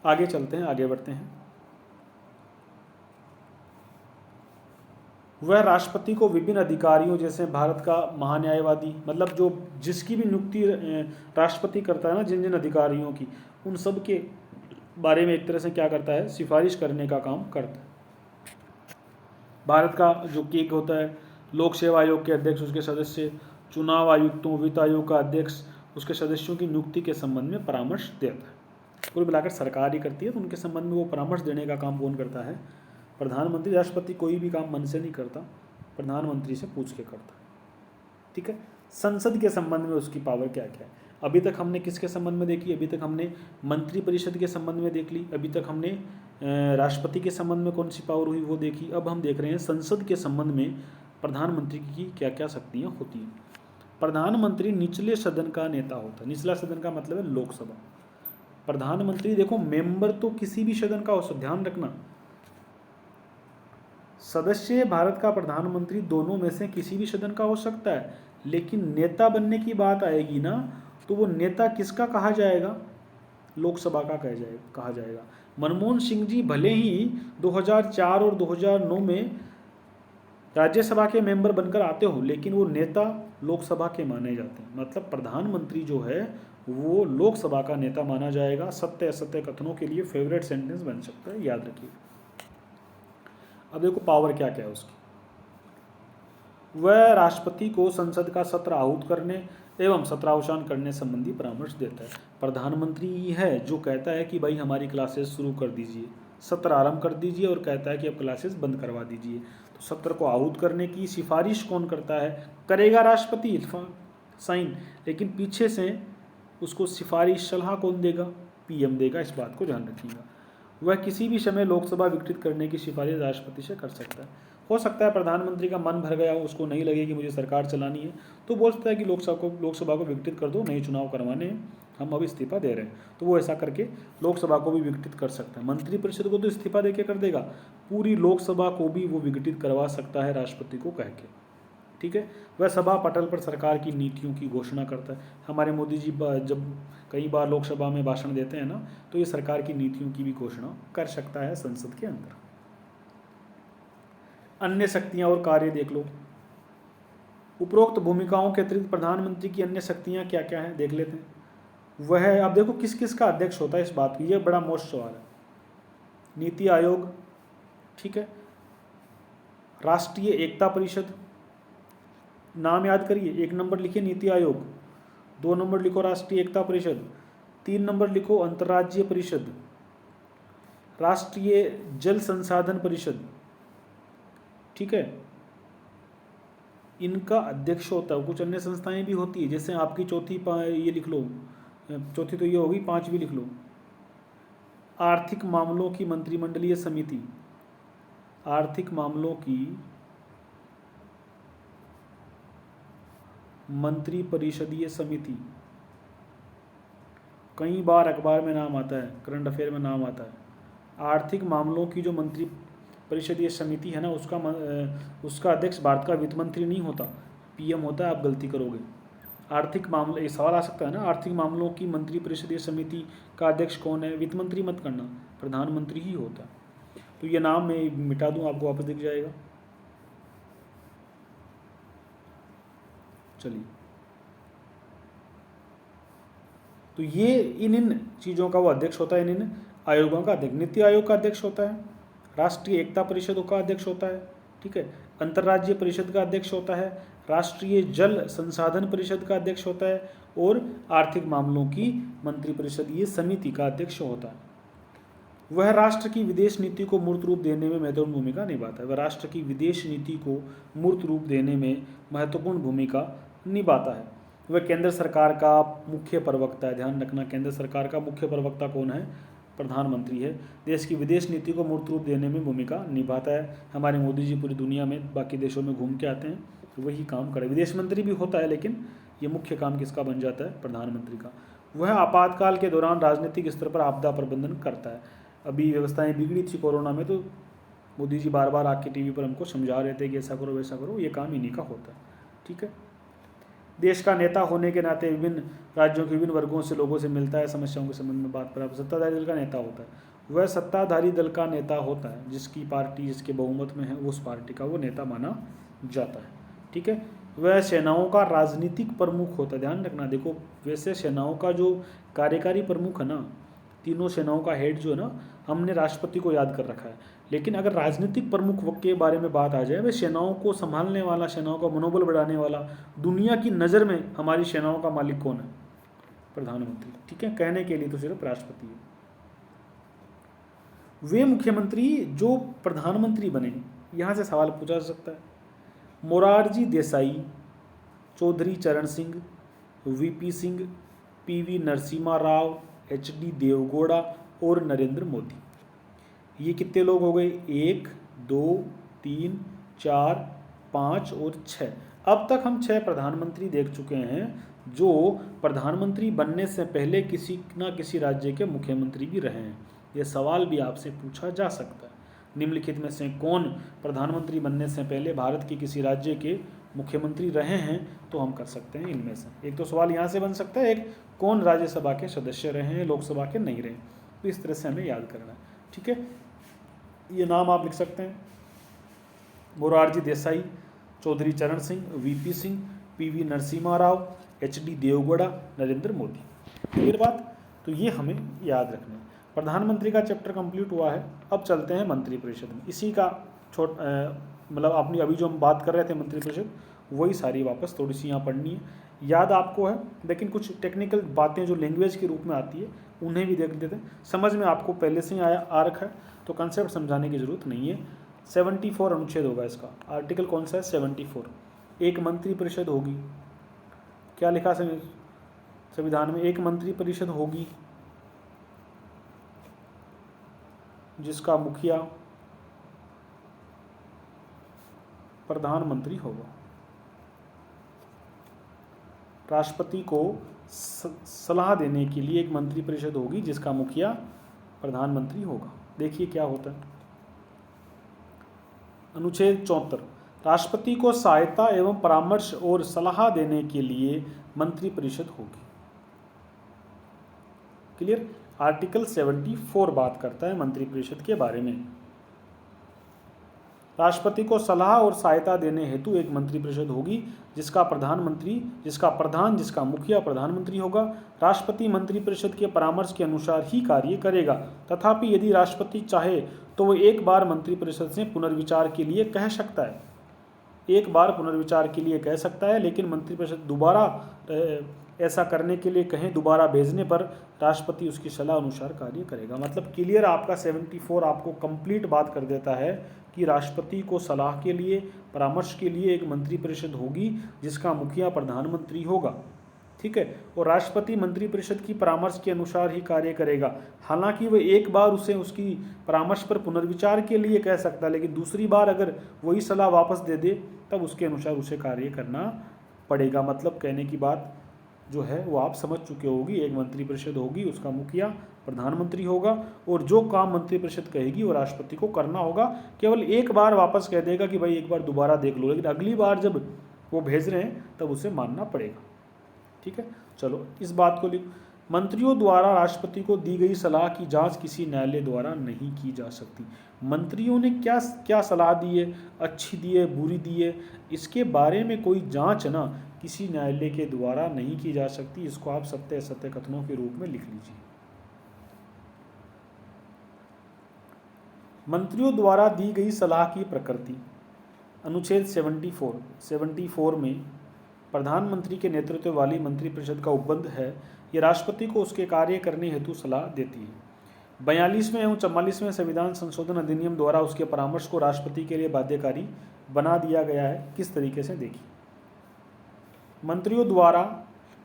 आगे चलते हैं, आगे बढ़ते हैं। वह राष्ट्रपति को विभिन्न अधिकारियों जैसे भारत का महान्यायवादी, मतलब जो जिसकी भी नियुक्ति राष्ट्रपति करता है ना, जिन जिन अधिकारियों की, उन सब के बारे में एक तरह से क्या करता है, सिफारिश करने का काम करता है। भारत का जो केक होता है, लोक सेवा आयोग के अध्यक्ष, उसके सदस्य, चुनाव आयुक्तों, वित्त आयोग का अध्यक्ष, उसके सदस्यों की नियुक्ति के संबंध में परामर्श देता है। कुल मिलाकर सरकार ही करती है, तो उनके संबंध में वो परामर्श देने का काम कौन करता है, प्रधानमंत्री। राष्ट्रपति कोई भी काम मन से नहीं करता, प्रधानमंत्री से पूछ के करता है। ठीक है, संसद के संबंध में उसकी पावर क्या क्या है। अभी तक हमने किसके संबंध में देखी, अभी तक हमने मंत्रिपरिषद के संबंध में देख ली, अभी तक हमने राष्ट्रपति के संबंध में कौन सी पावर हुई वो देखी। अब हम देख रहे हैं संसद के संबंध में प्रधानमंत्री की क्या क्या शक्तियाँ होती हैं। प्रधानमंत्री निचले सदन का नेता होता है। निचला सदन का मतलब है लोकसभा। प्रधानमंत्री देखो मेंबर तो किसी भी सदन का हो, ध्यान रखना, सदस्य भारत का प्रधानमंत्री दोनों में से किसी भी सदन का हो सकता है, लेकिन नेता बनने की बात आएगी ना, तो वो नेता किसका कहा जाएगा, लोकसभा का कहा जाएगा। मनमोहन सिंह जी भले ही 2004 और 2009 में राज्यसभा के मेंबर बनकर आते हो, लेकिन वो नेता लोकसभा के माने जाते हैं। मतलब प्रधानमंत्री जो है वो लोकसभा का नेता माना जाएगा। सत्य असत्य कथनों के लिए फेवरेट सेंटेंस बन सकता है, याद रखिए। अब देखो पावर क्या क्या है उसकी। वह राष्ट्रपति को संसद का सत्र आहूत करने एवं सत्रावसान करने संबंधी परामर्श देता है। प्रधानमंत्री ही है जो कहता है कि भाई हमारी क्लासेस शुरू कर दीजिए, सत्र आरंभ कर दीजिए, और कहता है कि अब क्लासेस बंद करवा दीजिए। तो सत्र को आहूत करने की सिफारिश कौन करता है, करेगा राष्ट्रपति साइन, लेकिन पीछे से उसको सिफारिश सलाह कौन देगा, पीएम देगा। इस बात को ध्यान रखिएगा। वह किसी भी समय लोकसभा विघटित करने की सिफारिश राष्ट्रपति से कर सकता है। हो सकता है प्रधानमंत्री का मन भर गया हो, उसको नहीं लगे कि मुझे सरकार चलानी है, तो बोल सकता है कि लोकसभा को विघटित कर दो, नए चुनाव करवाने हैं, हम अब इस्तीफा दे रहे हैं। तो वो ऐसा करके लोकसभा को भी विघटित कर सकता है। मंत्रिपरिषद को तो इस्तीफा दे के कर देगा, पूरी लोकसभा को भी वो विघटित करवा सकता है राष्ट्रपति को कह के। ठीक है, वह सभा पटल पर सरकार की नीतियों की घोषणा करता है। हमारे मोदी जी जब कई बार लोकसभा में भाषण देते हैं ना, तो ये सरकार की नीतियों की भी घोषणा कर सकता है संसद के अंदर। अन्य शक्तियां और कार्य देख लो। उपरोक्त भूमिकाओं के अतिरिक्त प्रधानमंत्री की अन्य शक्तियां क्या क्या हैं देख लेते हैं। वह अब देखो किस किस का अध्यक्ष होता है, इस बात की, यह बड़ा मोस्ट सवाल है। नीति आयोग, ठीक है, राष्ट्रीय एकता परिषद, नाम याद करिए, 1 नंबर लिखिए नीति आयोग, 2 नंबर लिखो राष्ट्रीय एकता परिषद, 3 नंबर लिखो अंतर्राज्यीय परिषद, राष्ट्रीय जल संसाधन परिषद। ठीक है, इनका अध्यक्ष होता है। कुछ अन्य संस्थाएं भी होती है, जैसे आपकी चौथी ये लिख लो, चौथी तो ये होगी, 5वीं लिख लो, आर्थिक मामलों की मंत्रिमंडलीय समिति, आर्थिक मामलों की मंत्रिपरिषदीय समिति। कई बार अखबार में नाम आता है, करंट अफेयर में नाम आता है। आर्थिक मामलों की जो मंत्री परिषदीय समिति है ना, उसका अध्यक्ष भारत का वित्त मंत्री नहीं होता, पीएम होता है। आप गलती करोगे। आर्थिक मामले, ये सवाल आ सकता है ना, आर्थिक मामलों की मंत्री परिषदीय समिति का अध्यक्ष कौन है, वित्त मंत्री मत करना, प्रधानमंत्री ही होता है। तो ये नाम मैं मिटा दूं, आपको वापस दिख जाएगा। चलिए, तो ये इन चीज़ों का वो अध्यक्ष होता है, इन आयोगों का अध्यक्ष। नीति आयोग का अध्यक्ष होता है, राष्ट्रीय एकता परिषद का अध्यक्ष होता है, ठीक है, अंतर्राज्यीय परिषद का अध्यक्ष होता है, राष्ट्रीय जल संसाधन परिषद का अध्यक्ष होता है, और आर्थिक मामलों की मंत्रिपरिषदीय समिति का अध्यक्ष होता है। वह राष्ट्र की विदेश नीति को मूर्त रूप देने में महत्वपूर्ण भूमिका निभाता है। वह राष्ट्र की विदेश नीति को मूर्त रूप देने में महत्वपूर्ण भूमिका निभाता है। वह केंद्र सरकार का मुख्य प्रवक्ता है। ध्यान रखना, केंद्र सरकार का मुख्य प्रवक्ता कौन है, प्रधानमंत्री है। देश की विदेश नीति को मूर्त रूप देने में भूमिका निभाता है। हमारे मोदी जी पूरी दुनिया में बाकी देशों में घूम के आते हैं, तो वही काम करे। विदेश मंत्री भी होता है, लेकिन ये मुख्य काम किसका बन जाता है? प्रधानमंत्री का। वह आपातकाल के दौरान राजनीतिक स्तर पर आपदा प्रबंधन करता है। अभी व्यवस्थाएं बिगड़ी थी कोरोना में, तो मोदी जी बार बार आके टीवी पर हमको समझा रहे थे कि ऐसा करो वैसा करो, ये काम इन्हीं का होता है। ठीक है। देश का नेता होने के नाते विभिन्न राज्यों के विभिन्न वर्गों से लोगों से मिलता है, समस्याओं के संबंध में बात पर सत्ताधारी दल का नेता होता है। वह सत्ताधारी दल का नेता होता है, जिसकी पार्टी जिसके बहुमत में है उस पार्टी का वो नेता माना जाता है। ठीक है। वह सेनाओं का राजनीतिक प्रमुख होता है। ध्यान रखना, देखो वैसे सेनाओं का जो कार्यकारी प्रमुख है ना, तीनों सेनाओं का हेड जो है ना, हमने राष्ट्रपति को याद कर रखा है, लेकिन अगर राजनीतिक प्रमुख के बारे में बात आ जाए, वह सेनाओं को संभालने वाला, सेनाओं का मनोबल बढ़ाने वाला, दुनिया की नज़र में हमारी सेनाओं का मालिक कौन है? प्रधानमंत्री। ठीक है। कहने के लिए तो सिर्फ राष्ट्रपति है। वे मुख्यमंत्री जो प्रधानमंत्री बने, यहाँ से सवाल पूछा जा सकता है। Morarji Desai, Chaudhary Charan Singh, VP Singh, PV Narasimha Rao, HD Deve Gowda और नरेंद्र मोदी। ये कितने लोग हो गए? 1, 2, 3, 4, 5 और 6। अब तक हम 6 प्रधानमंत्री देख चुके हैं जो प्रधानमंत्री बनने से पहले किसी न किसी राज्य के मुख्यमंत्री भी रहे हैं। यह सवाल भी आपसे पूछा जा सकता है, निम्नलिखित में से कौन प्रधानमंत्री बनने से पहले भारत के किसी राज्य के मुख्यमंत्री रहे हैं? तो हम कर सकते हैं इनमें से। एक तो सवाल यहाँ से बन सकता है, एक कौन राज्यसभा के सदस्य रहे हैं, लोकसभा के नहीं रहे। तो इस तरह से हमें याद करना है। ठीक है। ये नाम आप लिख सकते हैं: Morarji Desai, Chaudhary Charan Singh, VP Singh, PV Narasimha Rao, HD Deve Gowda, Narendra Modi. Clear बात? तो ये हमें याद रखना है। प्रधानमंत्री का चैप्टर कंप्लीट हुआ है। अब चलते हैं मंत्रिपरिषद में। इसी का मतलब अपनी अभी जो हम बात कर रहे थे मंत्रिपरिषद, वही सारी वापस थोड़ी सी यहाँ पढ़नी है। याद आपको है, लेकिन कुछ टेक्निकल बातें जो लैंग्वेज के रूप में आती है उन्हें भी देख लेते हैं। समझ में आपको पहले से ही आ रखा है, तो कंसेप्ट समझाने की जरूरत नहीं है। 74 अनुच्छेद होगा इसका। आर्टिकल कौन सा है? 74। एक मंत्रिपरिषद होगी। क्या लिखा संविधान में? एक मंत्रिपरिषद होगी जिसका मुखिया प्रधानमंत्री होगा। राष्ट्रपति को सलाह देने के लिए एक मंत्रिपरिषद होगी जिसका मुखिया प्रधानमंत्री होगा। देखिए क्या होता है। अनुच्छेद 74, राष्ट्रपति को सहायता एवं परामर्श और सलाह देने के लिए मंत्रिपरिषद होगी। क्लियर? आर्टिकल 74 बात करता है मंत्रिपरिषद के बारे में। राष्ट्रपति को सलाह और सहायता देने हेतु एक मंत्रिपरिषद होगी जिसका मुखिया प्रधानमंत्री होगा। राष्ट्रपति मंत्रिपरिषद के परामर्श के अनुसार ही कार्य करेगा। तथापि यदि राष्ट्रपति चाहे तो वह एक बार मंत्रिपरिषद से पुनर्विचार के लिए कह सकता है। एक बार पुनर्विचार के लिए कह सकता है, लेकिन मंत्रिपरिषद दोबारा ऐसा करने के लिए कहें, दोबारा भेजने पर राष्ट्रपति उसकी सलाह अनुसार कार्य करेगा। मतलब क्लियर आपका 74 आपको कंप्लीट बात कर देता है कि राष्ट्रपति को सलाह के लिए, परामर्श के लिए एक मंत्रिपरिषद होगी जिसका मुखिया प्रधानमंत्री होगा। ठीक है। और राष्ट्रपति मंत्रिपरिषद की परामर्श के अनुसार ही कार्य करेगा। हालांकि वह एक बार उसे उसकी परामर्श पर पुनर्विचार के लिए कह सकता है, लेकिन दूसरी बार अगर वही सलाह वापस दे दे तब उसके अनुसार उसे कार्य करना पड़ेगा। मतलब कहने की बात जो है वो आप समझ चुके होगी। एक मंत्रिपरिषद होगी, उसका मुखिया प्रधानमंत्री होगा और जो काम मंत्रिपरिषद कहेगी वो राष्ट्रपति को करना होगा। केवल एक बार वापस कह देगा कि भाई एक बार दोबारा देख लो, लेकिन अगली बार जब वो भेज रहे हैं तब उसे मानना पड़ेगा। ठीक है। चलो इस बात को लिख। मंत्रियों द्वारा राष्ट्रपति को दी गई सलाह की जांच किसी न्यायालय द्वारा नहीं की जा सकती। मंत्रियों ने क्या क्या सलाह दी है, अच्छी दी है, बुरी दी है, इसके बारे में कोई जांच ना किसी न्यायालय के द्वारा नहीं की जा सकती। इसको आप सत्य असत्य कथनों के रूप में लिख लीजिए। मंत्रियों द्वारा दी गई सलाह की प्रकृति। अनुच्छेद 74 में प्रधानमंत्री के नेतृत्व वाली मंत्रिपरिषद का उपबंध है। ये राष्ट्रपति को उसके कार्य करने हेतु सलाह देती है। 42वें एवं 44वें संविधान संशोधन अधिनियम द्वारा उसके परामर्श को राष्ट्रपति के लिए बाध्यकारी बना दिया गया है। किस तरीके से? देखिए, मंत्रियों द्वारा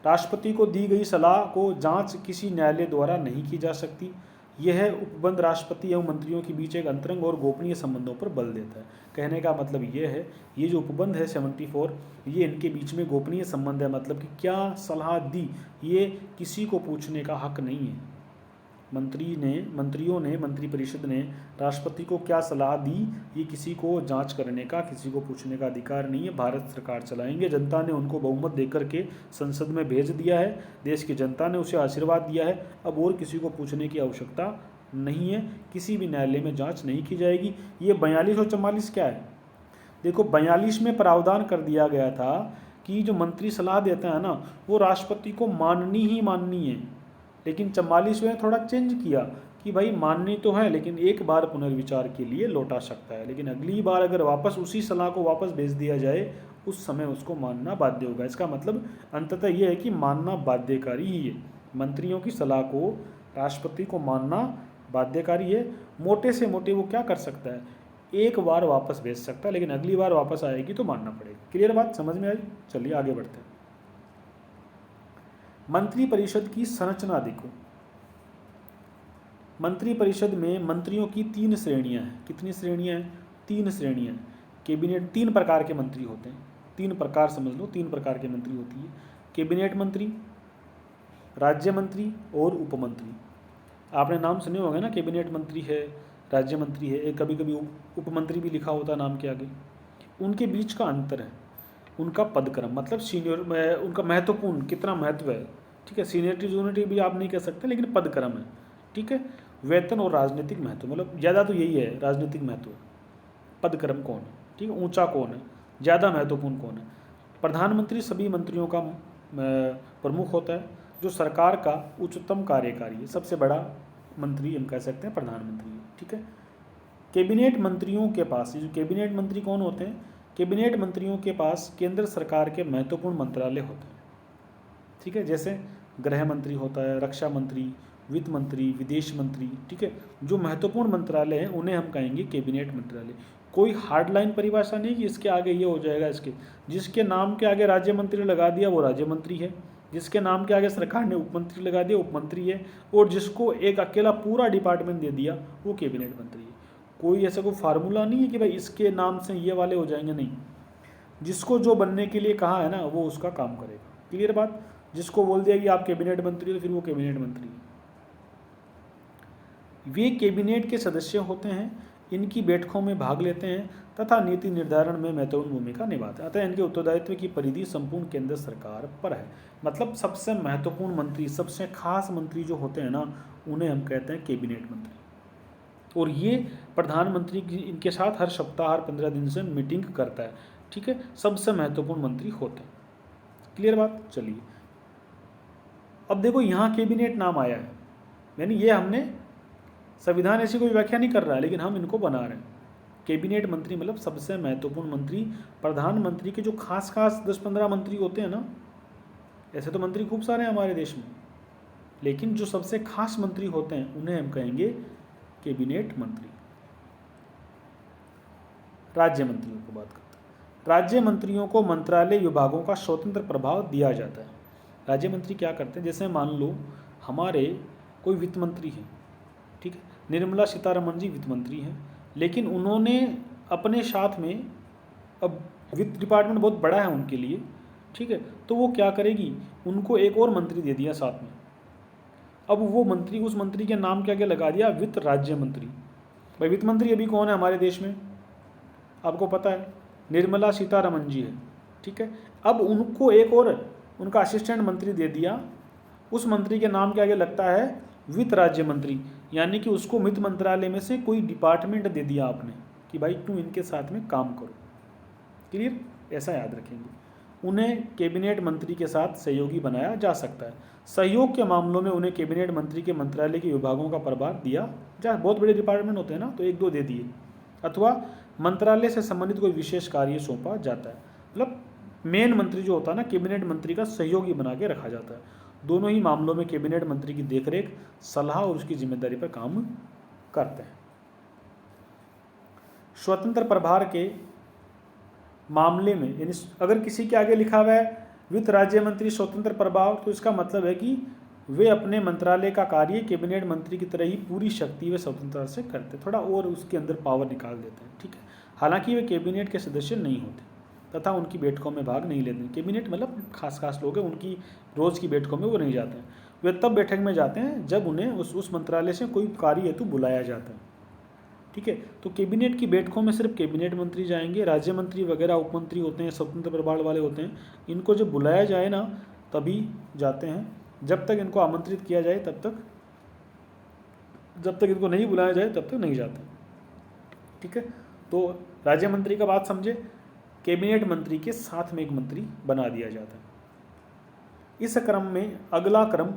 राष्ट्रपति को दी गई सलाह को जांच किसी न्यायालय द्वारा नहीं की जा सकती। यह उपबंध राष्ट्रपति एवं मंत्रियों के बीच एक अंतरंग और गोपनीय संबंधों पर बल देता है। कहने का मतलब ये है, ये जो उपबंध है 74, ये इनके बीच में गोपनीय संबंध है, मतलब कि क्या सलाह दी ये किसी को पूछने का हक नहीं है। मंत्रियों ने, मंत्रिपरिषद ने राष्ट्रपति को क्या सलाह दी ये किसी को जांच करने का, किसी को पूछने का अधिकार नहीं है। भारत सरकार चलाएंगे, जनता ने उनको बहुमत देकर के संसद में भेज दिया है, देश की जनता ने उसे आशीर्वाद दिया है, अब और किसी को पूछने की आवश्यकता नहीं है, किसी भी न्यायालय में जांच नहीं की जाएगी। ये 42 और 44 क्या है, देखो 42 में प्रावधान कर दिया गया था कि जो मंत्री सलाह देता है ना वो राष्ट्रपति को माननी ही माननी है, लेकिन 44 में थोड़ा चेंज किया कि भाई माननी तो है लेकिन एक बार पुनर्विचार के लिए लौटा सकता है, लेकिन अगली बार अगर वापस उसी सलाह को वापस भेज दिया जाए उस समय उसको मानना बाध्य होगा। इसका मतलब अंततः यह है कि मानना बाध्यकारी ही है, मंत्रियों की सलाह को राष्ट्रपति को मानना बाध्यकारी है। मोटे से मोटे वो क्या कर सकता है, एक बार वापस भेज सकता है, लेकिन अगली बार वापस आएगी तो मानना पड़ेगा। क्लियर बात, समझ में आई? चलिए आगे बढ़ते हैं। मंत्रिपरिषद की संरचना देखो, मंत्रिपरिषद में मंत्रियों की 3 श्रेणियां हैं। कितनी श्रेणियां हैं? 3 श्रेणियां। कैबिनेट 3 प्रकार के मंत्री होते हैं, 3 प्रकार समझ लो, 3 प्रकार के मंत्री होती है, कैबिनेट मंत्री, राज्य मंत्री और उपमंत्री। आपने नाम सुने होंगे ना, कैबिनेट मंत्री है, राज्य मंत्री है, एक कभी कभी उपमंत्री भी लिखा होता है नाम के आगे। उनके बीच का अंतर है उनका पदक्रम, मतलब सीनियर उनका महत्वपूर्ण कितना महत्व है, ठीक है। सीनियरिटी जूनियरिटी भी आप नहीं कह सकते, लेकिन पदक्रम है, ठीक है। वेतन और राजनीतिक महत्व, मतलब ज़्यादा तो यही है, राजनीतिक महत्व, पदक्रम कौन है, ठीक है, ऊंचा कौन है, ज़्यादा महत्वपूर्ण कौन है। प्रधानमंत्री सभी मंत्रियों का प्रमुख होता है, जो सरकार का उच्चतम कार्यकारी है, सबसे बड़ा मंत्री हम कह सकते हैं प्रधानमंत्री है, ठीक है। कैबिनेट मंत्रियों के पास, ये जो कैबिनेट मंत्री कौन होते हैं, कैबिनेट मंत्रियों के पास केंद्र सरकार के महत्वपूर्ण मंत्रालय होते हैं, ठीक है। जैसे गृह मंत्री होता है, रक्षा मंत्री, वित्त मंत्री, विदेश मंत्री, ठीक है। जो महत्वपूर्ण मंत्रालय हैं उन्हें हम कहेंगे कैबिनेट मंत्रालय। कोई हार्ड लाइन परिभाषा नहीं कि इसके आगे ये हो जाएगा, इसके जिसके नाम के आगे राज्य मंत्री लगा दिया वो राज्य मंत्री है, जिसके नाम के आगे सरकार ने उपमंत्री लगा दिया उपमंत्री है, और जिसको एक अकेला पूरा डिपार्टमेंट दे दिया वो कैबिनेट मंत्री है। कोई ऐसा कोई फार्मूला नहीं है कि भाई इसके नाम से ये वाले हो जाएंगे, नहीं, जिसको जो बनने के लिए कहा है ना वो उसका काम करेगा। क्लियर बात, जिसको बोल दिया कि आप कैबिनेट मंत्री हो तो फिर वो कैबिनेट मंत्री है। वे कैबिनेट के सदस्य होते हैं, इनकी बैठकों में भाग लेते हैं तथा नीति निर्धारण में महत्वपूर्ण भूमिका निभाते हैं, अतः इनके उत्तरदायित्व की परिधि संपूर्ण केंद्र सरकार पर है। मतलब सबसे महत्वपूर्ण मंत्री, सबसे खास मंत्री जो होते हैं ना उन्हें हम कहते हैं कैबिनेट मंत्री, और ये प्रधानमंत्री की इनके साथ हर सप्ताह हर 15 दिन से मीटिंग करता है, ठीक है। सबसे महत्वपूर्ण मंत्री होते हैं। क्लियर बात, चलिए अब देखो यहाँ कैबिनेट नाम आया है, यानी ये हमने संविधान ऐसी कोई व्याख्या नहीं कर रहा है, लेकिन हम इनको बना रहे हैं। कैबिनेट मंत्री मतलब सबसे महत्वपूर्ण मंत्री, प्रधानमंत्री के जो खास 10-15 मंत्री होते हैं ना, ऐसे तो मंत्री खूब सारे हैं हमारे देश में, लेकिन जो सबसे खास मंत्री होते हैं उन्हें हम कहेंगे कैबिनेट मंत्री। राज्य मंत्रियों को बात करते हैं। राज्य मंत्रियों को मंत्रालय विभागों का स्वतंत्र प्रभाव दिया जाता है। राज्य मंत्री क्या करते हैं, जैसे मान लो हमारे कोई वित्त मंत्री है, ठीक है, निर्मला सीतारमण जी वित्त मंत्री हैं, लेकिन उन्होंने अपने साथ में, अब वित्त डिपार्टमेंट बहुत बड़ा है उनके लिए, ठीक है, तो वो क्या करेगी, उनको एक और मंत्री दे दिया साथ में। अब वो मंत्री, उस मंत्री के नाम के आगे लगा दिया वित्त राज्य मंत्री। भाई वित्त मंत्री अभी कौन है हमारे देश में, आपको पता है, निर्मला सीतारमण जी है, ठीक है। अब उनको एक और उनका असिस्टेंट मंत्री दे दिया, उस मंत्री के नाम के आगे लगता है वित्त राज्य मंत्री, यानी कि उसको वित्त मंत्रालय में से कोई डिपार्टमेंट दे दिया आपने कि भाई तू इनके साथ में काम करो। क्लियर, ऐसा याद रखेंगे। उन्हें कैबिनेट मंत्री के साथ सहयोगी बनाया जा सकता है। सहयोग के मामलों में उन्हें कैबिनेट मंत्री के मंत्रालय के विभागों का प्रभार दिया जा, बहुत बड़े डिपार्टमेंट होते हैं ना, तो 1-2 दे दिए, अथवा मंत्रालय से संबंधित कोई विशेष कार्य सौंपा जाता है। मतलब मेन मंत्री जो होता है ना, कैबिनेट मंत्री का सहयोगी बना के रखा जाता है। दोनों ही मामलों में कैबिनेट मंत्री की देखरेख, सलाह और उसकी जिम्मेदारी पर काम करते हैं। स्वतंत्र प्रभार के मामले में, यानी अगर किसी के आगे लिखा हुआ है वित्त राज्य मंत्री स्वतंत्र प्रभार, तो इसका मतलब है कि वे अपने मंत्रालय का कार्य कैबिनेट मंत्री की तरह ही पूरी शक्ति व स्वतंत्रता से करते, थोड़ा और उसके अंदर पावर निकाल देते हैं, ठीक है। हालांकि वे कैबिनेट के सदस्य नहीं होते तथा उनकी बैठकों में भाग नहीं लेते। कैबिनेट मतलब खास खास लोग हैं, उनकी रोज़ की बैठकों में वो नहीं जाते हैं। वे तब बैठक में जाते हैं जब उन्हें उस मंत्रालय से कोई कार्य हेतु बुलाया जाता है। ठीक है, तो कैबिनेट की बैठकों में सिर्फ कैबिनेट मंत्री जाएंगे, राज्य मंत्री वगैरह उपमंत्री होते हैं, स्वतंत्र प्रभार वाले होते हैं, इनको जब बुलाया जाए ना तभी जाते हैं, जब तक इनको आमंत्रित किया जाए तब तक, जब तक इनको नहीं बुलाया जाए तब तक नहीं जाते। ठीक है, तो राज्य मंत्री का बात समझे, कैबिनेट मंत्री के साथ में एक मंत्री बना दिया जाता है। इस क्रम में अगला क्रम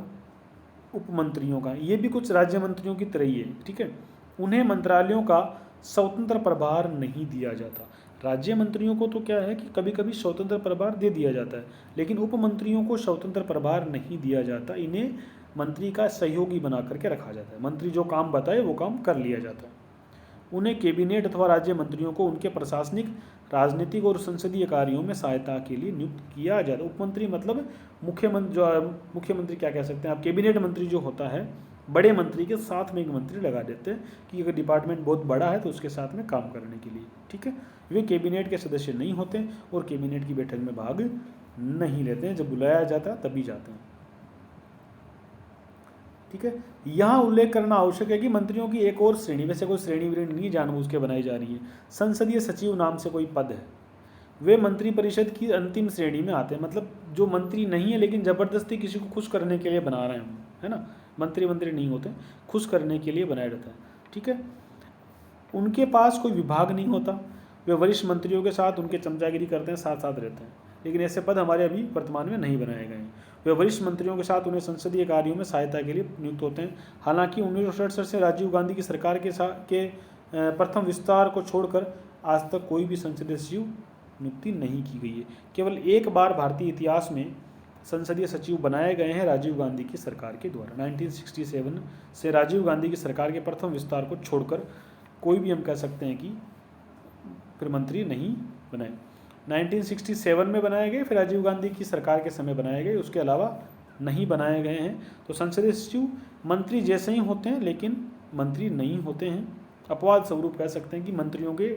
उपमंत्रियों का, ये भी कुछ राज्य मंत्रियों की तरह ही है। ठीक है, उन्हें मंत्रालयों का स्वतंत्र प्रभार नहीं दिया जाता। राज्य मंत्रियों को तो क्या है कि कभी कभी स्वतंत्र प्रभार दे दिया जाता है, लेकिन उपमंत्रियों को स्वतंत्र प्रभार नहीं दिया जाता। इन्हें मंत्री का सहयोगी बना करके रखा जाता है। मंत्री जो काम बताए वो काम कर लिया जाता है। उन्हें कैबिनेट अथवा राज्य मंत्रियों को उनके प्रशासनिक, राजनीतिक और संसदीय कार्यों में सहायता के लिए नियुक्त किया जाता है। उपमंत्री मतलब मुख्यमंत्री क्या कह सकते हैं आप, कैबिनेट मंत्री जो होता है, बड़े मंत्री के साथ में एक मंत्री लगा देते हैं कि अगर डिपार्टमेंट बहुत बड़ा है तो उसके साथ में काम करने के लिए। ठीक है, वे कैबिनेट के सदस्य नहीं होते और कैबिनेट की बैठक में भाग नहीं लेते हैं, जब बुलाया जाता है तभी जाते हैं। ठीक है, यहाँ उल्लेख करना आवश्यक है कि मंत्रियों की एक और श्रेणी, वैसे कोई श्रेणी व्रेणी नहीं जानबूझ के बनाई जा रही है, संसदीय सचिव नाम से कोई पद है। वे मंत्री परिषद की अंतिम श्रेणी में आते हैं, मतलब जो मंत्री नहीं है लेकिन ज़बरदस्ती किसी को खुश करने के लिए बना रहे हैं हम, है ना, मंत्री नहीं होते, खुश करने के लिए बनाया जाता है। ठीक है, उनके पास कोई विभाग नहीं होता, वे वरिष्ठ मंत्रियों के साथ उनके चमचागिरी करते हैं, साथ साथ रहते हैं, लेकिन ऐसे पद हमारे अभी वर्तमान में नहीं बनाए गए हैं। वे वरिष्ठ मंत्रियों के साथ उन्हें संसदीय कार्यों में सहायता के लिए नियुक्त होते हैं। हालांकि 1967 से राजीव गांधी की सरकार के प्रथम विस्तार को छोड़कर आज तक कोई भी संसदीय सचिव नियुक्ति नहीं की गई है। केवल एक बार भारतीय इतिहास में संसदीय सचिव बनाए गए हैं राजीव गांधी की सरकार के द्वारा। 1967 से राजीव गांधी की सरकार के प्रथम विस्तार को छोड़कर कोई भी हम कह सकते हैं कि फिर मंत्री नहीं बनाए। 1967 में बनाए गए, फिर राजीव गांधी की सरकार के समय बनाए गए, उसके अलावा नहीं बनाए गए हैं। तो संसदीय सचिव मंत्री जैसे ही होते हैं लेकिन मंत्री नहीं होते हैं। अपवाद स्वरूप कह सकते हैं कि मंत्रियों के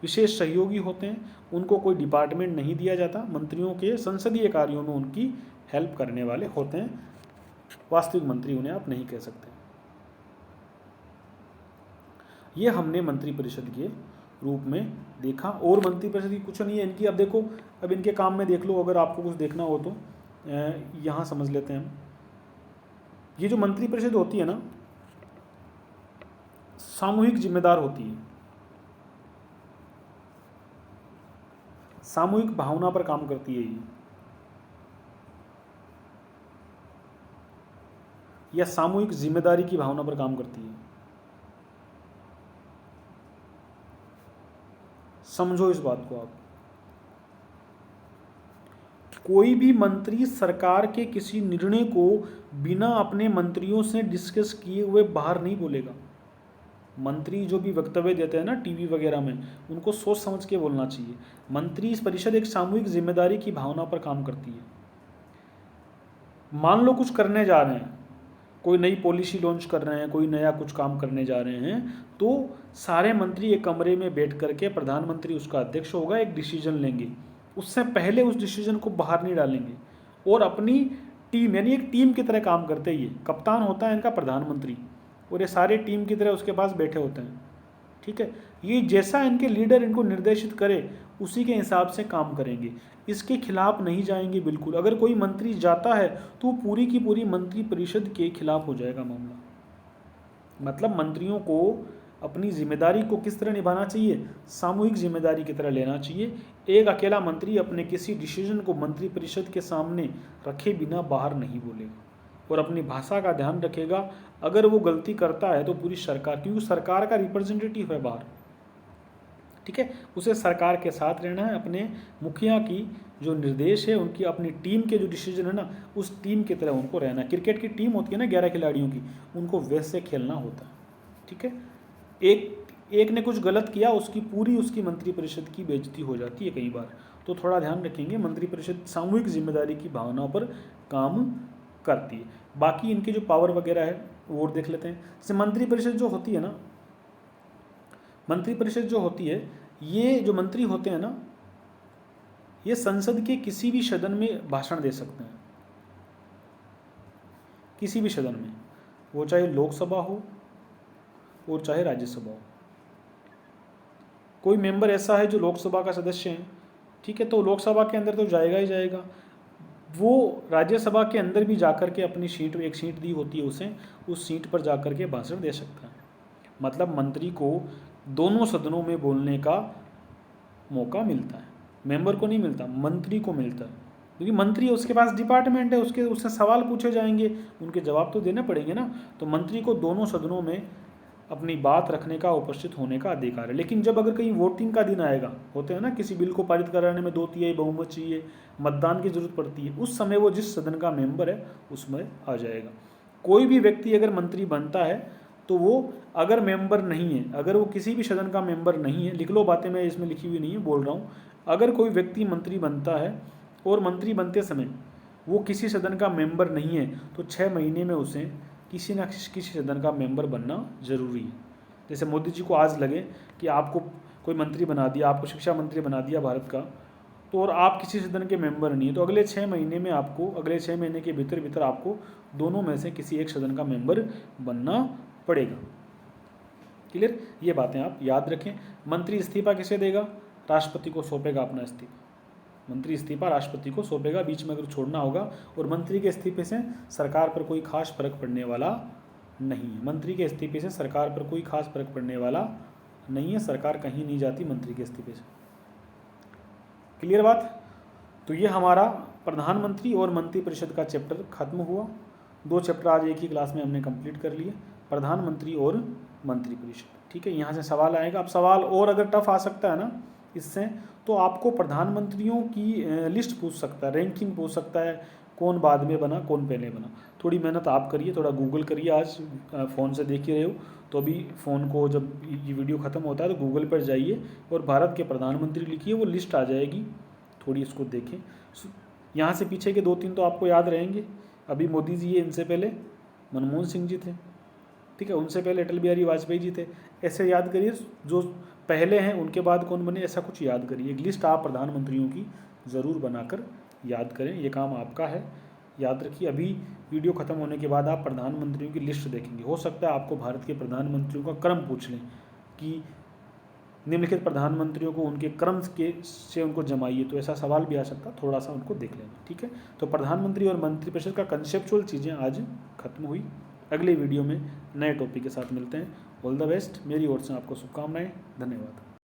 विशेष सहयोगी होते हैं, उनको कोई डिपार्टमेंट नहीं दिया जाता, मंत्रियों के संसदीय कार्यों में उनकी हेल्प करने वाले होते हैं। वास्तविक मंत्री उन्हें आप नहीं कह सकते। ये हमने मंत्रिपरिषद के रूप में देखा। और मंत्रिपरिषद की कुछ नहीं है इनकी। अब देखो, अब इनके काम में देख लो, अगर आपको कुछ देखना हो तो यहाँ समझ लेते हैं हम। ये जो मंत्रिपरिषद होती है ना, सामूहिक जिम्मेदार होती है, सामूहिक भावना पर काम करती है ये, या सामूहिक जिम्मेदारी की भावना पर काम करती है। समझो इस बात को आप। कोई भी मंत्री सरकार के किसी निर्णय को बिना अपने मंत्रियों से डिस्कस किए हुए बाहर नहीं बोलेगा। मंत्री जो भी वक्तव्य देते हैं ना टीवी वगैरह में, उनको सोच समझ के बोलना चाहिए। मंत्री परिषद एक सामूहिक जिम्मेदारी की भावना पर काम करती है। मान लो कुछ करने जा रहे हैं, कोई नई पॉलिसी लॉन्च कर रहे हैं, कोई नया कुछ काम करने जा रहे हैं, तो सारे मंत्री एक कमरे में बैठ करके, प्रधानमंत्री उसका अध्यक्ष होगा, एक डिसीजन लेंगे। उससे पहले उस डिसीजन को बाहर नहीं डालेंगे और अपनी टीम, यानी एक टीम की तरह काम करते ही। कप्तान होता है इनका प्रधानमंत्री और ये सारे टीम की तरह उसके पास बैठे होते हैं। ठीक है, ये जैसा इनके लीडर इनको निर्देशित करे उसी के हिसाब से काम करेंगे, इसके खिलाफ नहीं जाएंगे बिल्कुल। अगर कोई मंत्री जाता है तो पूरी की पूरी मंत्री परिषद के खिलाफ हो जाएगा मामला। मतलब मंत्रियों को अपनी जिम्मेदारी को किस तरह निभाना चाहिए, सामूहिक जिम्मेदारी की तरह लेना चाहिए। एक अकेला मंत्री अपने किसी डिसीजन को मंत्री परिषद के सामने रखे बिना बाहर नहीं बोलेगा और अपनी भाषा का ध्यान रखेगा। अगर वो गलती करता है तो पूरी सरकार, क्योंकि सरकार का रिप्रेजेंटेटिव है बाहर, ठीक है, उसे सरकार के साथ रहना है। अपने मुखिया की जो निर्देश है, उनकी अपनी टीम के जो डिसीजन है ना, उस टीम की तरह उनको रहना है। क्रिकेट की टीम होती है ना 11 खिलाड़ियों की, उनको वैसे खेलना होता है। ठीक है, एक ने कुछ गलत किया, उसकी मंत्रिपरिषद की बेइज्जती हो जाती है कई बार। तो थोड़ा ध्यान रखेंगे, मंत्रिपरिषद सामूहिक जिम्मेदारी की भावना पर काम करती है। बाकी इनके जो पावर वगैरह है वो देख लेते हैं। जैसे मंत्रिपरिषद जो होती है ना, मंत्रिपरिषद जो होती है ये जो मंत्री होते हैं ना, ये संसद के किसी भी सदन में भाषण दे सकते हैं, किसी भी सदन में, वो चाहे लोकसभा हो और चाहे राज्यसभा हो। कोई मेंबर ऐसा है जो लोकसभा का सदस्य है, ठीक है, तो लोकसभा के अंदर तो जाएगा ही जाएगा, वो राज्यसभा के अंदर भी जाकर के अपनी सीट, एक सीट दी होती है उसे, उस सीट पर जाकर के भाषण दे सकता है। मतलब मंत्री को दोनों सदनों में बोलने का मौका मिलता है, मेंबर को नहीं मिलता, मंत्री को मिलता है, क्योंकि मंत्री उसके पास डिपार्टमेंट है, उससे सवाल पूछे जाएंगे, उनके जवाब तो देने पड़ेंगे ना। तो मंत्री को दोनों सदनों में अपनी बात रखने का, उपस्थित होने का अधिकार है। लेकिन जब अगर कहीं वोटिंग का दिन आएगा, होते हैं ना, किसी बिल को पारित कराने में 2/3 बहुमत चाहिए, मतदान की जरूरत पड़ती है, उस समय वो जिस सदन का मेंबर है उसमें आ जाएगा। कोई भी व्यक्ति अगर मंत्री बनता है तो वो अगर मेंबर नहीं है, अगर वो किसी भी सदन का मेंबर नहीं है, लिख लो बातें, मैं इसमें लिखी हुई नहीं है, बोल रहा हूँ, अगर कोई व्यक्ति मंत्री बनता है और मंत्री बनते समय वो किसी सदन का मेंबर नहीं है, तो 6 महीने में उसे किसी न किसी सदन का मेंबर बनना जरूरी है। जैसे मोदी जी को आज लगे कि आपको कोई मंत्री बना दिया, आपको शिक्षा मंत्री बना दिया भारत का, तो और आप किसी सदन के मेंबर नहीं है, तो अगले 6 महीने में आपको, अगले 6 महीने के भीतर भीतर आपको दोनों में से किसी एक सदन का मेंबर बनना पड़ेगा। क्लियर? ये बातें आप याद रखें। मंत्री इस्तीफा किसे देगा? राष्ट्रपति को सौंपेगा अपना इस्तीफा। मंत्री इस्तीफा राष्ट्रपति को सौंपेगा, बीच में अगर छोड़ना होगा। और मंत्री के इस्तीफे से सरकार पर कोई खास फर्क पड़ने वाला नहीं है। मंत्री के इस्तीफे से सरकार पर कोई खास फर्क पड़ने वाला नहीं है, सरकार कहीं नहीं जाती मंत्री के इस्तीफे से। क्लियर बात? तो ये हमारा प्रधानमंत्री और मंत्रिपरिषद का चैप्टर खत्म हुआ। 2 चैप्टर आज एक ही क्लास में हमने कंप्लीट कर लिए, प्रधानमंत्री और मंत्रिपरिषद। ठीक है, यहाँ से सवाल आएगा। अब सवाल और अगर टफ आ सकता है ना इससे, तो आपको प्रधानमंत्रियों की लिस्ट पूछ सकता है, रैंकिंग पूछ सकता है, कौन बाद में बना, कौन पहले बना। थोड़ी मेहनत आप करिए, थोड़ा गूगल करिए। आज फ़ोन से देख ही रहे हो, तो अभी फ़ोन को जब ये वीडियो ख़त्म होता है तो गूगल पर जाइए और भारत के प्रधानमंत्री लिखिए, वो लिस्ट आ जाएगी। थोड़ी इसको देखें। यहाँ से पीछे के 2-3 तो आपको याद रहेंगे। अभी मोदी जी है, इनसे पहले मनमोहन सिंह जी थे, ठीक है, उनसे पहले अटल बिहारी वाजपेयी जी थे। ऐसे याद करिए, जो पहले हैं उनके बाद कौन बने, ऐसा कुछ याद करिए। एक लिस्ट आप प्रधानमंत्रियों की ज़रूर बनाकर याद करें, ये काम आपका है, याद रखिए। अभी वीडियो ख़त्म होने के बाद आप प्रधानमंत्रियों की लिस्ट देखेंगे, हो सकता है आपको भारत के प्रधानमंत्रियों का क्रम पूछ लें कि निम्नलिखित प्रधानमंत्रियों को उनके क्रम के से उनको जमाइए, तो ऐसा सवाल भी आ सकता है, थोड़ा सा उनको देख लेना। ठीक है, तो प्रधानमंत्री और मंत्रिपरिषद का कंसेप्चुअल चीज़ें आज खत्म हुई। अगले वीडियो में नए टॉपिक के साथ मिलते हैं। ऑल द बेस्ट, मेरी ओर से आपको शुभकामनाएं। धन्यवाद।